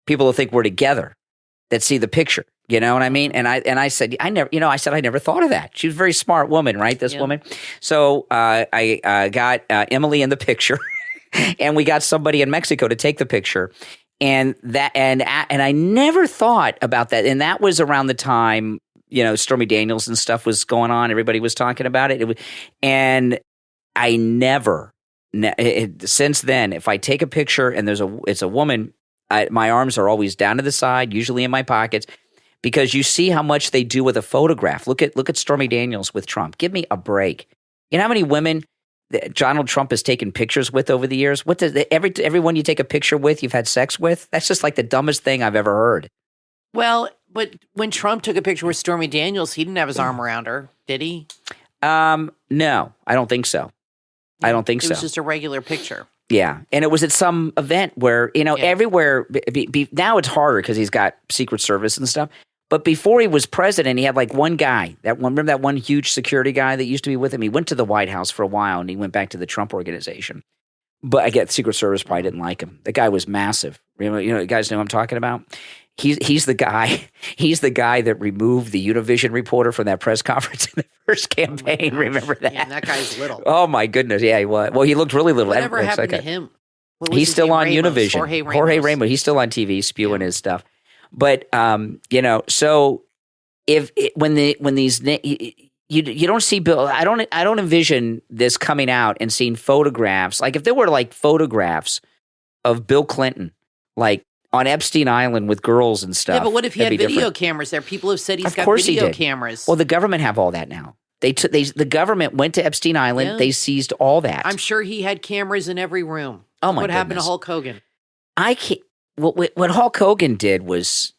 people will think we're together that see the picture." You know what I mean? And I said, I never thought of that. She was a very smart woman, right? This woman. So I got Emily in the picture. And we got somebody in Mexico to take the picture, and I never thought about that. And that was around the time, Stormy Daniels and stuff was going on. Everybody was talking about it. And I since then, if I take a picture and it's a woman, my arms are always down to the side, usually in my pockets, because you see how much they do with a photograph. Look at Stormy Daniels with Trump. Give me a break. You know how many women that Donald Trump has taken pictures with over the years? What does everyone you take a picture with, you've had sex with? That's just like the dumbest thing I've ever heard. Well, but when Trump took a picture with Stormy Daniels, he didn't have his arm around her, did he? No, I don't think so. It was just a regular picture. Yeah, and it was at some event where everywhere. Now it's harder because he's got Secret Service and stuff. But before he was president, he had like one guy. Remember that one huge security guy that used to be with him? He went to the White House for a while, and he went back to the Trump organization. But I get Secret Service probably didn't like him. The guy was massive. You guys know who I'm talking about? He's the guy. He's the guy that removed the Univision reporter from that press conference in the first campaign. Remember that? Yeah, that guy's little. Oh my goodness! Yeah, he was. Well, he looked really little. Whatever happened to him? He's still on Univision. Jorge Ramos. He's still on TV spewing his stuff. But so when these you don't see Bill, I don't envision this coming out and seeing photographs. Like if there were like photographs of Bill Clinton, like on Epstein Island with girls and stuff. Yeah, but what if he had video cameras there? People have said he's got video cameras. Well, the government have all that now. The government went to Epstein Island. Yeah. They seized all that. I'm sure he had cameras in every room. Oh my goodness. What happened to Hulk Hogan? I can't. What Hulk Hogan did was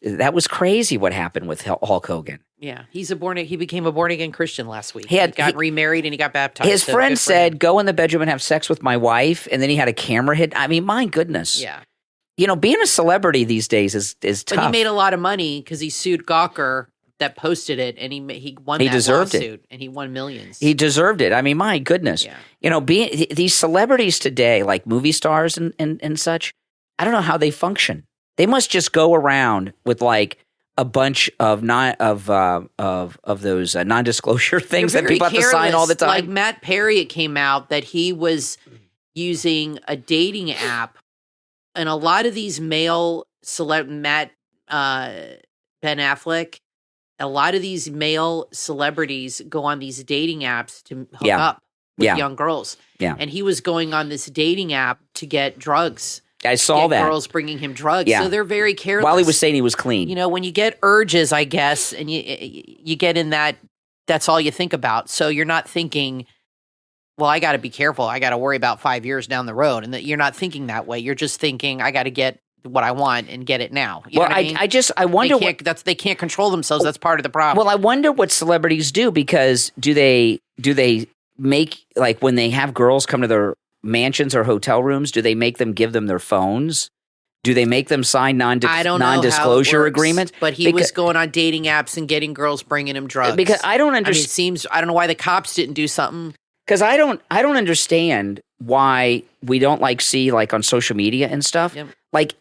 crazy. What happened with Hulk Hogan? Yeah, he became a born again Christian last week. He got remarried and he got baptized. His friend said, "Go in the bedroom and have sex with my wife," and then he had a camera hit. I mean, my goodness. Yeah. Being a celebrity these days is tough. But he made a lot of money because he sued Gawker that posted it, and he won that lawsuit, and he won millions. He deserved it. I mean, my goodness. Yeah. These celebrities today, like movie stars and such. I don't know how they function. They must just go around with like a bunch of those non-disclosure things that people have to sign all the time. Like Matt Perry, it came out that he was using a dating app, and a lot of these male Ben Affleck, a lot of these male celebrities go on these dating apps to hook up with young girls. Yeah, and he was going on this dating app to get drugs. I saw that. Girls bringing him drugs. Yeah. So they're very careless. While he was saying he was clean. When you get urges, I guess, and you get in that's all you think about. So you're not thinking, well, I got to be careful. I got to worry about 5 years down the road. And that you're not thinking that way. You're just thinking, I got to get what I want and get it now. You know what I mean? I wonder they can't control themselves. That's part of the problem. Well, I wonder what celebrities do, because do they make, like, when they have girls come to their mansions or hotel rooms, do they make them give them their phones? Do they make them sign I don't know non-disclosure how it works, agreements? But he was going on dating apps and getting girls bringing him drugs. Because I don't understand. I don't know why the cops didn't do something. Because I don't understand why we don't see on social media and stuff,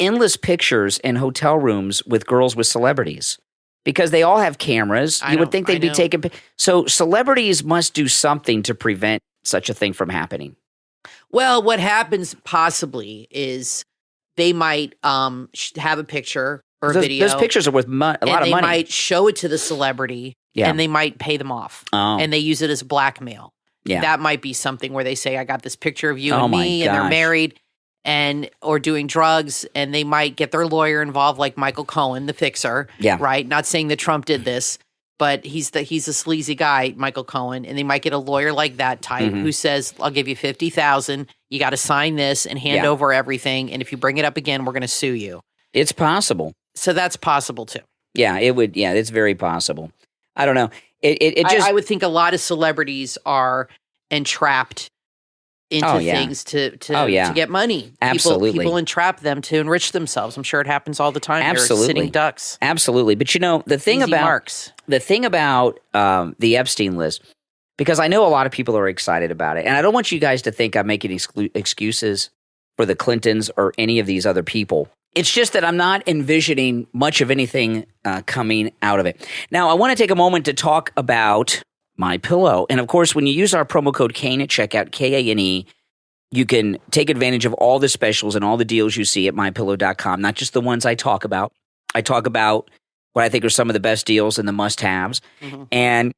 endless pictures in hotel rooms with girls with celebrities. Because they all have cameras. You would think they'd be taking. So celebrities must do something to prevent such a thing from happening. Well, what happens possibly is they might have a picture or a video. Those pictures are worth a lot of money. They might show it to the celebrity, and they might pay them off. Oh. And they use it as blackmail. Yeah. That might be something where they say, I got this picture of you and me, and they're married or doing drugs, and they might get their lawyer involved, like Michael Cohen, the fixer. Yeah. Right? Not saying that Trump did this, but he's a sleazy guy, Michael Cohen, and they might get a lawyer like that type who says, I'll give you $50,000. You got to sign this and hand over everything. And if you bring it up again, we're going to sue you. It's possible. So that's possible too. Yeah, it would. Yeah, it's very possible. I don't know. I would think a lot of celebrities are entrapped into things to get money. Absolutely. People entrap them to enrich themselves. I'm sure it happens all the time. Absolutely. They're sitting ducks. Absolutely. But the thing about the Epstein list, because I know a lot of people are excited about it, and I don't want you guys to think I'm making excuses for the Clintons or any of these other people. It's just that I'm not envisioning much of anything coming out of it. Now, I want to take a moment to talk about MyPillow. And of course, when you use our promo code Kane at checkout, Kane, you can take advantage of all the specials and all the deals you see at MyPillow.com, not just the ones I talk about. I talk about what I think are some of the best deals and the must-haves. And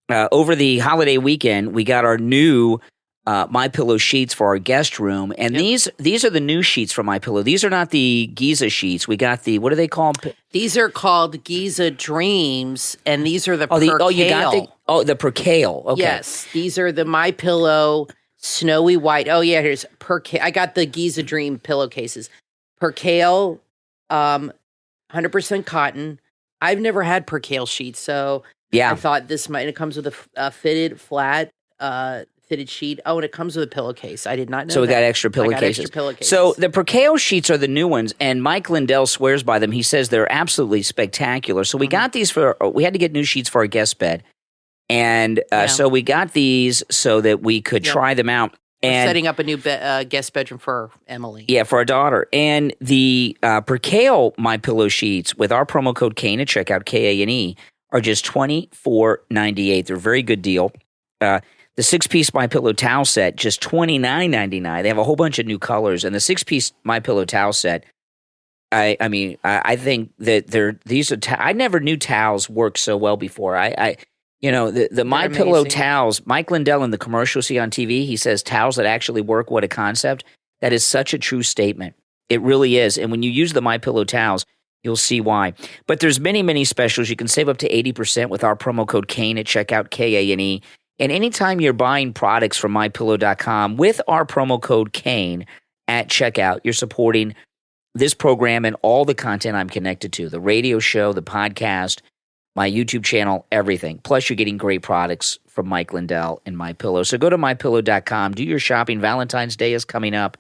over the holiday weekend, we got our new MyPillow sheets for our guest room. And these are the new sheets from MyPillow. These are not the Giza sheets. We got the, what are they called? These are called Giza Dreams, and these are the Percale. You got the Percale. Okay. Yes, these are the MyPillow snowy white. Oh, yeah, here's Percale. I got the Giza Dream pillowcases. Percale, 100% cotton. I've never had Percale sheets, so I thought this might. It comes with a fitted, flat, fitted sheet. Oh, and it comes with a pillowcase. I did not know. So we got extra pillowcases. So the Percale sheets are the new ones, and Mike Lindell swears by them. He says they're absolutely spectacular. So we got these we had to get new sheets for our guest bed, and so we got these so that we could try them out. And we're setting up a new guest bedroom for Emily. Yeah, for our daughter. And the Percale MyPillow sheets with our promo code Kane at checkout, Kane, are just $24.98. They're a very good deal. The 6-piece MyPillow towel set, just $29.99. They have a whole bunch of new colors. And the 6-piece MyPillow towel set, I think that these are I never knew towels worked so well before. The MyPillow towels, Mike Lindell in the commercial see on TV, he says towels that actually work, what a concept. That is such a true statement. It really is. And when you use the MyPillow towels, you'll see why. But there's many, many specials. You can save up to 80% with our promo code Kane at checkout, Kane. And anytime you're buying products from MyPillow.com with our promo code Kane at checkout, you're supporting this program and all the content I'm connected to, the radio show, the podcast, my YouTube channel, everything. Plus, you're getting great products from Mike Lindell and MyPillow. So go to MyPillow.com, do your shopping. Valentine's Day is coming up.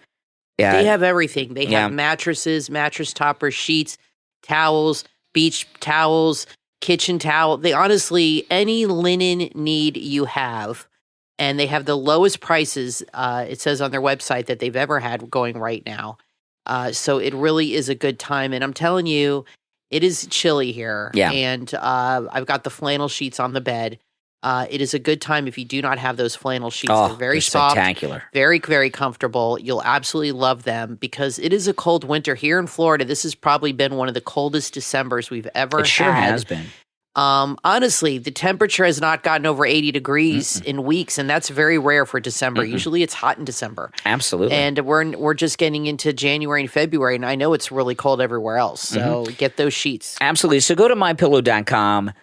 They have everything. They have mattresses, mattress toppers, sheets, towels, beach towels, kitchen towel. They honestly, any linen need you have, and they have the lowest prices, it says on their website, that they've ever had going right now. So it really is a good time. And I'm telling you, it is chilly here. Yeah. And I've got the flannel sheets on the bed. It is a good time if you do not have those flannel sheets. They're very soft, spectacular. Very, very comfortable. You'll absolutely love them because it is a cold winter here in Florida. This has probably been one of the coldest Decembers we've ever had. It sure has been. Honestly, the temperature has not gotten over 80 degrees in weeks, and that's very rare for December. Usually it's hot in December. Absolutely. And we're just getting into January and February, and I know it's really cold everywhere else. So get those sheets. Absolutely. So go to MyPillow.com.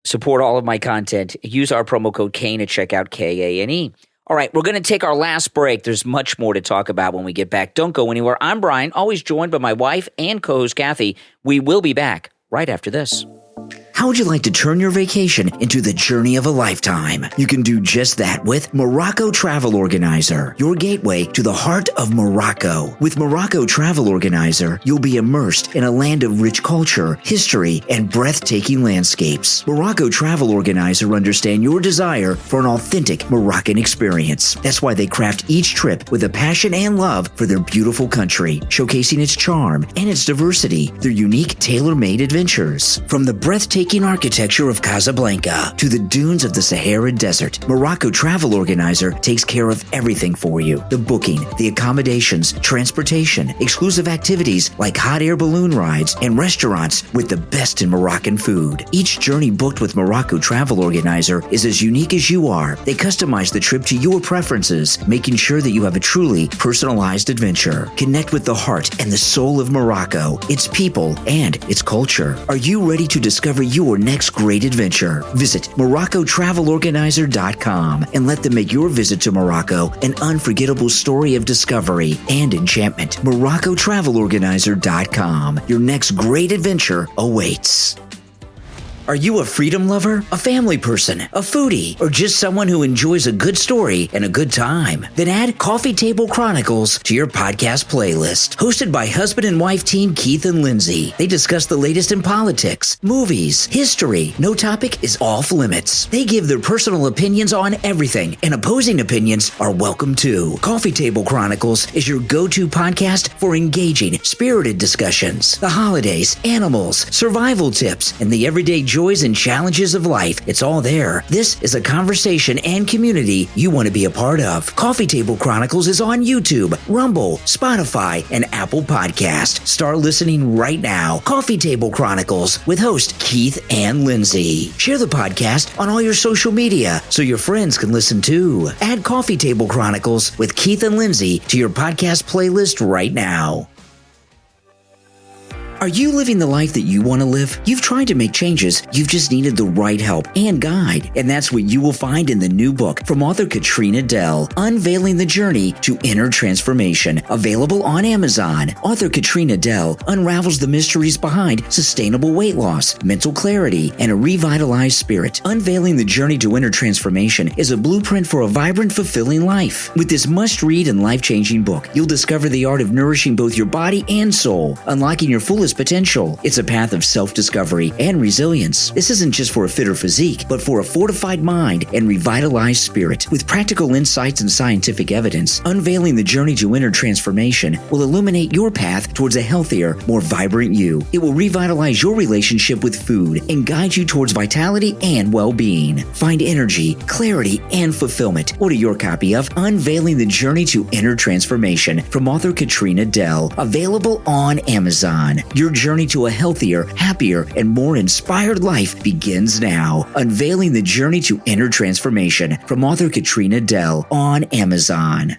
Support all of my content. Use our promo code Kane at checkout, Kane. All right, we're going to take our last break. There's much more to talk about when we get back. Don't go anywhere. I'm Brian, always joined by my wife and co-host Kathy. We will be back right after this. How would you like to turn your vacation into the journey of a lifetime? You can do just that with Morocco Travel Organizer, your gateway to the heart of Morocco. With Morocco Travel Organizer, you'll be immersed in a land of rich culture, history, and breathtaking landscapes. Morocco Travel Organizer understand your desire for an authentic Moroccan experience. That's why they craft each trip with a passion and love for their beautiful country, showcasing its charm and its diversity through unique tailor-made adventures. From the breathtaking architecture of Casablanca to the dunes of the Sahara Desert, Morocco Travel Organizer takes care of everything for you. The booking, the accommodations, transportation, exclusive activities like hot air balloon rides, and restaurants with the best in Moroccan food. Each journey booked with Morocco Travel Organizer is as unique as you are. They customize the trip to your preferences, making sure that you have a truly personalized adventure. Connect with the heart and the soul of Morocco, its people, and its culture. Are you ready to discover your next great adventure? Visit MoroccoTravelOrganizer.com and let them make your visit to Morocco an unforgettable story of discovery and enchantment. MoroccoTravelOrganizer.com. Your next great adventure awaits. Are you a freedom lover, a family person, a foodie, or just someone who enjoys a good story and a good time? Then add Coffee Table Chronicles to your podcast playlist. Hosted by husband and wife team Keith and Lindsay, they discuss the latest in politics, movies, history. No topic is off limits. They give their personal opinions on everything, and opposing opinions are welcome too. Coffee Table Chronicles is your go-to podcast for engaging, spirited discussions. The holidays, animals, survival tips, and the everyday joys and challenges of life. It's all there. This is a conversation and community you want to be a part of. Coffee Table Chronicles is on YouTube, Rumble, Spotify, and Apple Podcast. Start listening right now. Coffee Table Chronicles with host Keith and Lindsay. Share the podcast on all your social media so your friends can listen too. Add Coffee Table Chronicles with Keith and Lindsay to your podcast playlist right now. Are you living the life that you want to live? You've tried to make changes. You've just needed the right help and guide. And that's what you will find in the new book from author Katrina Dell, Unveiling the Journey to Inner Transformation, available on Amazon. Author Katrina Dell unravels the mysteries behind sustainable weight loss, mental clarity, and a revitalized spirit. Unveiling the Journey to Inner Transformation is a blueprint for a vibrant, fulfilling life. With this must-read and life-changing book, you'll discover the art of nourishing both your body and soul, unlocking your fullest potential. It's a path of self-discovery and resilience. This isn't just for a fitter physique, but for a fortified mind and revitalized spirit. With practical insights and scientific evidence, Unveiling the Journey to Inner Transformation will illuminate your path towards a healthier, more vibrant you. It will revitalize your relationship with food and guide you towards vitality and well-being. Find energy, clarity, and fulfillment. Order your copy of Unveiling the Journey to Inner Transformation from author Katrina Dell, available on Amazon. Your journey to a healthier, happier, and more inspired life begins now. Unveiling the Journey to Inner Transformation from author Katrina Dell on Amazon.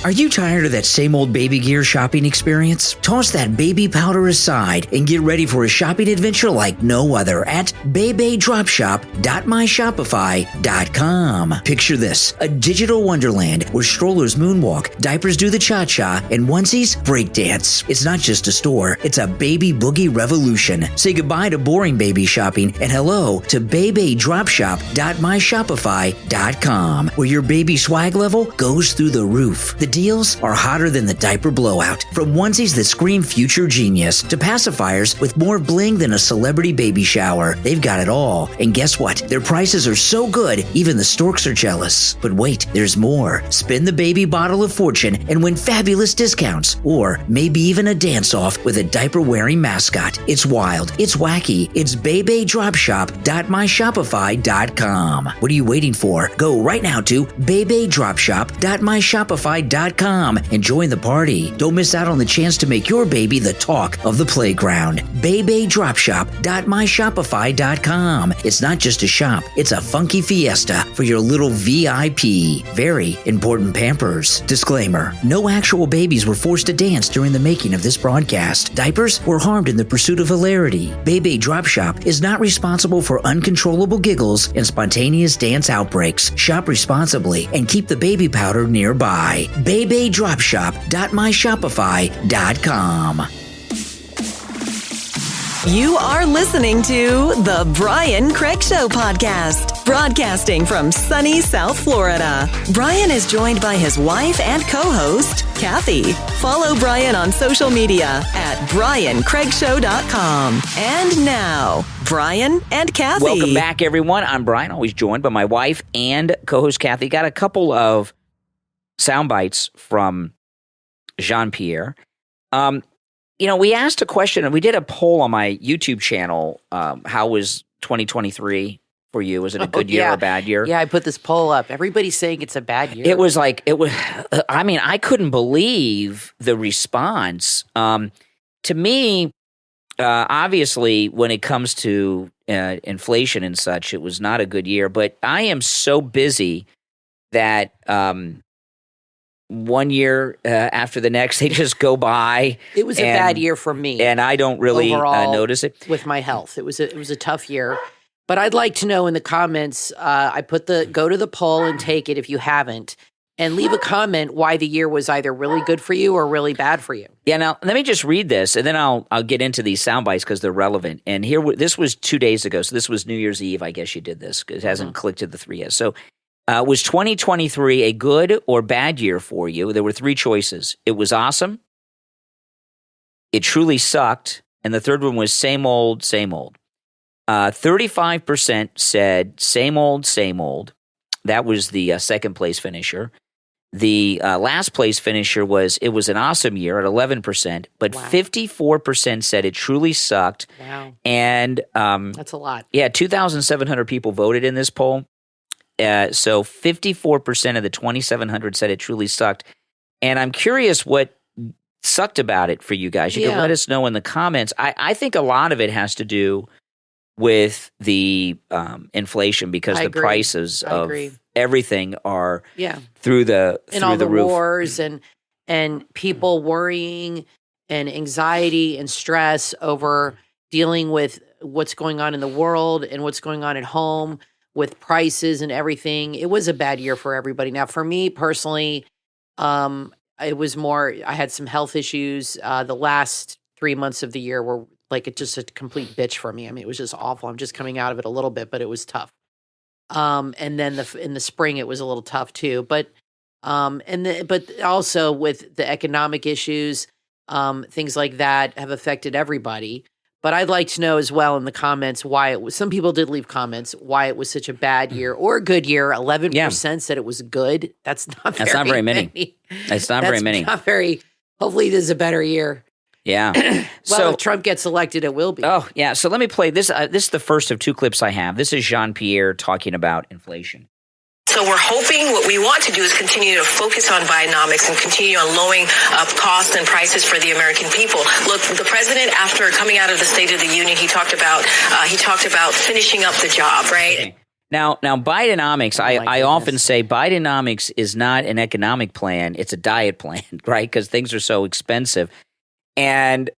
Are you tired of that same old baby gear shopping experience? Toss that baby powder aside and get ready for a shopping adventure like no other at babeydropshop.myshopify.com. Picture this, a digital wonderland where strollers moonwalk, diapers do the cha-cha, and onesies breakdance. It's not just a store, it's a baby boogie revolution. Say goodbye to boring baby shopping and hello to babeydropshop.myshopify.com, where your baby swag level goes through the roof. The deals are hotter than the diaper blowout. From onesies that scream future genius to pacifiers with more bling than a celebrity baby shower, they've got it all. And guess what? Their prices are so good, even the storks are jealous. But wait, there's more. Spin the baby bottle of fortune and win fabulous discounts, or maybe even a dance-off with a diaper-wearing mascot. It's wild. It's wacky. It's babeydropshop.myshopify.com. What are you waiting for? Go right now to babeydropshop.myshopify.com and join the party. Don't miss out on the chance to make your baby the talk of the playground. babeydropshop.myshopify.com. It's not just a shop, it's a funky fiesta for your little VIP. Very important Pampers. Disclaimer: no actual babies were forced to dance during the making of this broadcast. Diapers were harmed in the pursuit of hilarity. Baby Drop Shop is not responsible for uncontrollable giggles and spontaneous dance outbreaks. Shop responsibly and keep the baby powder nearby. babeydropshop.myshopify.com. You are listening to the Brian Craig Show podcast, broadcasting from sunny South Florida. Brian is joined by his wife and co-host, Kathy. Follow Brian on social media at BrianCraigShow.com. And now, Brian and Kathy. Welcome back, everyone. I'm Brian, always joined by my wife and co-host Kathy. Got a couple of sound bites from Jean-Pierre. We asked a question, and we did a poll on my YouTube channel. How was 2023 for you? Was it a good year or a bad year? Yeah, I put this poll up. Everybody's saying it's a bad year. I couldn't believe the response. To me, obviously, when it comes to inflation and such, it was not a good year. But I am so busy that one year after the next, they just go by. It was a bad year for me, and I don't really notice it with my health. It was a tough year, but I'd like to know in the comments. I put go to the poll and take it if you haven't, and leave a comment why the year was either really good for you or really bad for you. Yeah. Now let me just read this, and then I'll get into these sound bites because they're relevant. And this was 2 days ago, so this was New Year's Eve. I guess you did this. It hasn't clicked to the 3 yet. So. Was 2023 a good or bad year for you? There were 3 choices. It was awesome, it truly sucked, and the third one was same old, same old. 35% said same old, same old. That was the second place finisher. The last place finisher was it was an awesome year at 11%, but 54% said it truly sucked. Wow. And that's a lot. Yeah, 2,700 people voted in this poll. So 54% of the 2,700 said it truly sucked. And I'm curious what sucked about it for you guys. You can let us know in the comments. I think a lot of it has to do with the inflation because the prices of everything are through the and all the roof. Wars and people worrying and anxiety and stress over dealing with what's going on in the world and what's going on at home. With prices and everything, it was a bad year for everybody. Now, for me personally, it was more, I had some health issues. The last 3 months of the year were just a complete bitch for me. I mean, it was just awful. I'm just coming out of it a little bit, but it was tough. And then in the spring, it was a little tough too. But but also with the economic issues, things like that have affected everybody. But I'd like to know as well in the comments why it was. Some people did leave comments why it was such a bad year or a good year. 11% said it was good. That's not very many. That's not very many. Not very. Hopefully, this is a better year. Yeah. If Trump gets elected, it will be. Oh, yeah. So let me play this. This is the first of 2 clips I have. This is Jean-Pierre talking about inflation. So we're hoping what we want to do is continue to focus on Bidenomics and continue on lowering costs and prices for the American people. Look, the president, after coming out of the State of the Union, he talked about finishing up the job, right? Okay. Now, Bidenomics, I often say Bidenomics is not an economic plan. It's a diet plan, right? Because things are so expensive. And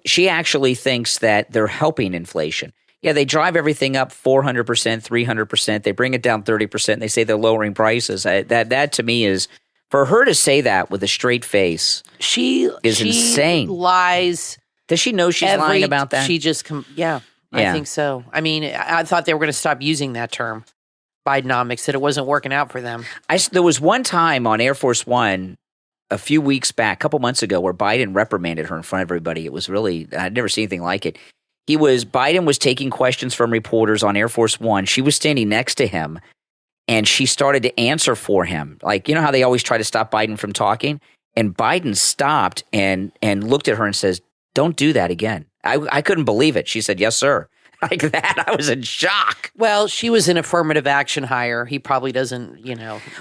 she actually thinks that they're helping inflation. Yeah, they drive everything up 400%, 300%. They bring it down 30%. And they say they're lowering prices. That to me is, for her to say that with a straight face, she insane. Lies. Does she know she's lying about that? She just, I think so. I mean, I thought they were going to stop using that term, Bidenomics, that it wasn't working out for them. There was one time on Air Force One a few weeks back, a couple months ago, where Biden reprimanded her in front of everybody. It was really, I'd never seen anything like it. Biden was taking questions from reporters on Air Force One. She was standing next to him, and she started to answer for him. Like, you know how they always try to stop Biden from talking? And Biden stopped and looked at her and says, "Don't do that again." I couldn't believe it. She said, "Yes, sir." Like that. I was in shock. Well, she was an affirmative action hire. He probably doesn't,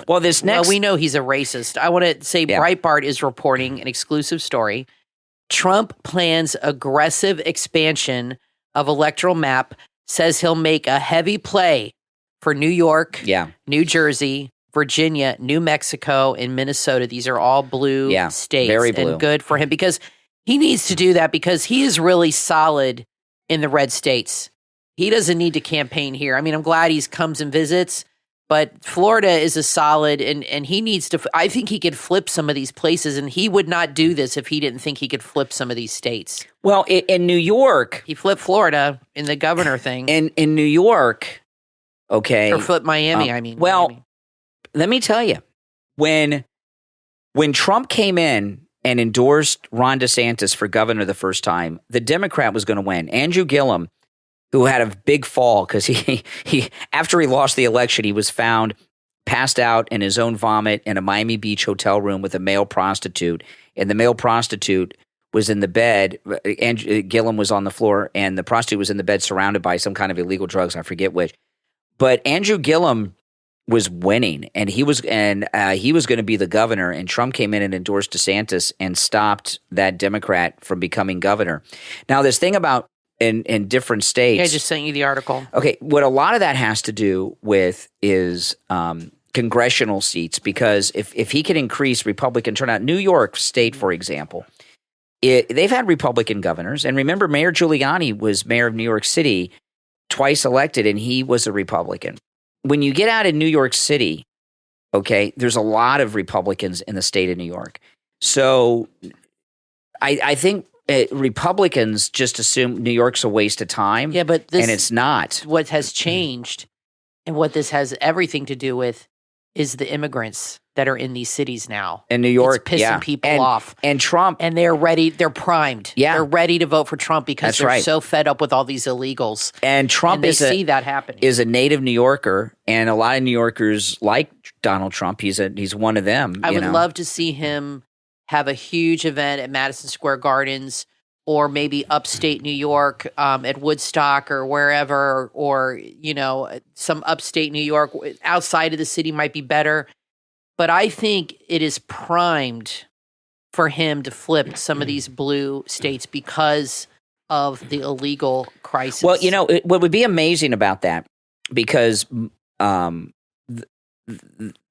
Well, we know he's a racist. I want to say Breitbart is reporting an exclusive story. Trump plans aggressive expansion of electoral map, says he'll make a heavy play for New York, New Jersey, Virginia, New Mexico, and Minnesota. These are all blue states. Very blue. And good for him because he needs to do that because he is really solid in the red states. He doesn't need to campaign here. I mean, I'm glad he comes and visits, But Florida is a solid, and he needs to. I think he could flip some of these places, and he would not do this if he didn't think he could flip some of these states. Well, in New York, he flipped Florida in the governor thing. In New York, okay, or flip Miami. Well, Miami. Let me tell you, when Trump came in and endorsed Ron DeSantis for governor the first time, the Democrat was going to win. Andrew Gillum, who had a big fall because he after he lost the election, he was found passed out in his own vomit in a Miami Beach hotel room with a male prostitute. And the male prostitute was in the bed. Gillum was on the floor, and the prostitute was in the bed surrounded by some kind of illegal drugs. I forget which. But Andrew Gillum was winning, and he was going to be the governor. And Trump came in and endorsed DeSantis and stopped that Democrat from becoming governor. Now, this thing about in different states. Yeah, I just sent you the article. Okay, what a lot of that has to do with is congressional seats, because if he can increase Republican turnout, New York State, for example, they've had Republican governors. And remember, Mayor Giuliani was mayor of New York City, twice elected, and he was a Republican. When you get out in New York City, okay, there's a lot of Republicans in the state of New York. So I think Republicans just assume New York's a waste of time. Yeah, but and it's not. What has changed, and what this has everything to do with, is the immigrants that are in these cities now. In New York, it's pissing people off. And Trump. And they're ready. They're primed. Yeah. They're ready to vote for Trump because That's they're right. so fed up with all these illegals. And Trump and see that happening. Is a native New Yorker, and a lot of New Yorkers like Donald Trump. He's one of them. I would love to see him have a huge event at Madison Square Gardens, or maybe upstate New York at Woodstock or wherever, or, some upstate New York outside of the city might be better. But I think it is primed for him to flip some of these blue states because of the illegal crisis. Well, what would be amazing about that, because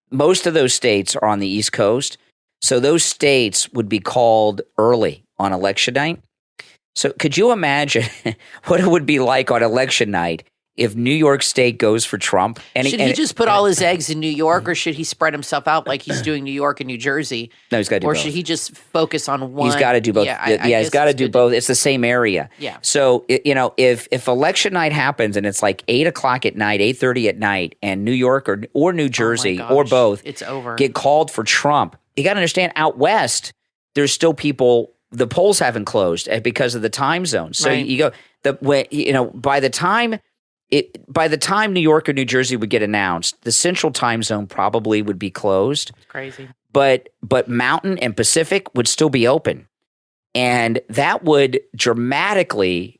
most of those states are on the East Coast, so those states would be called early on election night. So could you imagine what it would be like on election night if New York State goes for Trump? Should he just put all his eggs in New York, or should he spread himself out like he's doing New York and New Jersey? No, he's got to do both. Or both. should he just focus on one? He's got to do both. Yeah, he's got to do both. It's the same area. Yeah. So, if election night happens and it's like 8 o'clock at night, 8:30 at night, and New York or New Jersey or both it's over. Get called for Trump, you got to understand, out west, there's still people. The polls haven't closed because of the time zone. So right. you go by the time New York or New Jersey would get announced, the central time zone probably would be closed. It's crazy. But Mountain and Pacific would still be open. And that would dramatically,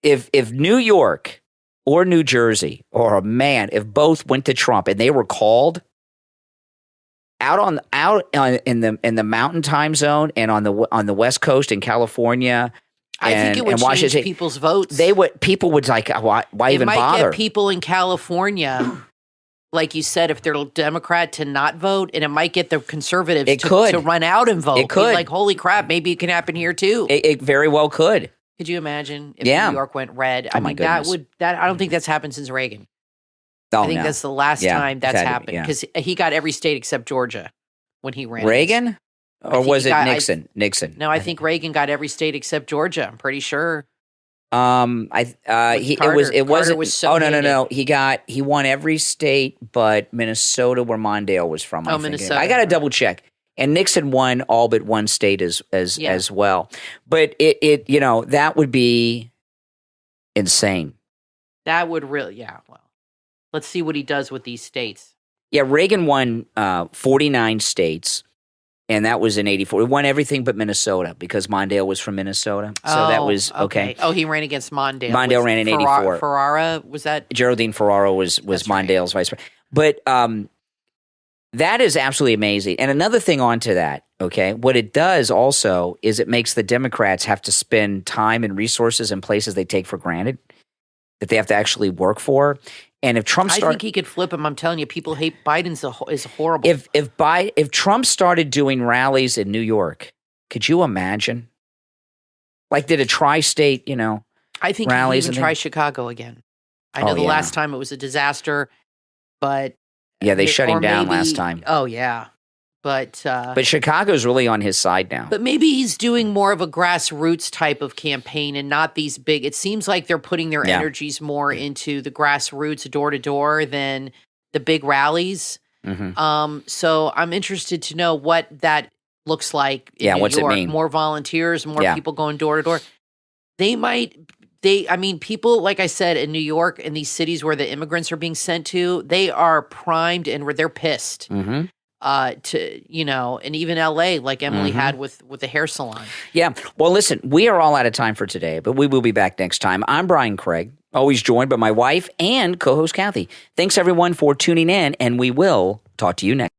if New York or New Jersey, if both went to Trump and they were called in the Mountain time zone and on the West Coast in California, I think it would change Washington, people's votes. People would like, why even bother? It might get people in California, like you said, if they're a Democrat, to not vote, and it might get the conservatives to run out and vote. It could. Be like, holy crap, maybe it can happen here too. It very well could. Could you imagine if New York went red? I mean, I don't think that's happened since Reagan. I think that's the last time that's happened, because he got every state except Georgia when he ran. Reagan? Or was it Nixon? Nixon. No, I think Reagan got every state except Georgia. I'm pretty sure. No. He won every state but Minnesota, where Mondale was from. Minnesota. I got to double check. And Nixon won all but one state as well. But that would be insane. That would really, well, let's see what he does with these states. Yeah, Reagan won 49 states, and that was in 84. He won everything but Minnesota because Mondale was from Minnesota. So that was okay. Oh, he ran against Mondale. Mondale ran in 84. Ferrara, was that? Geraldine Ferraro was Mondale's vice president. But that is absolutely amazing. And another thing onto that, okay, what it does also is it makes the Democrats have to spend time and resources in places they take for granted that they have to actually work for. And if Trump I think he could flip him. I'm telling you, people hate Biden's is horrible. If Trump started doing rallies in New York, could you imagine? Like, did a tri-state, I think rallies he even try Chicago again. I know the last time it was a disaster. but yeah, they shut him down last time. Oh yeah, but Chicago's really on his side now. But maybe he's doing more of a grassroots type of campaign and not these big. It seems like they're putting their energies more into the grassroots, door to door, than the big rallies. Mm-hmm. So I'm interested to know what that looks like in New what's York. it mean? More volunteers, more people going door to door. People, like I said, in New York, in these cities where the immigrants are being sent to, they are primed and they're pissed. Mm-hmm. And even LA, like Emily had with the hair salon. Yeah. Well, listen, we are all out of time for today, but we will be back next time. I'm Brian Craig, always joined by my wife and co-host Kathy. Thanks everyone for tuning in, and we will talk to you next.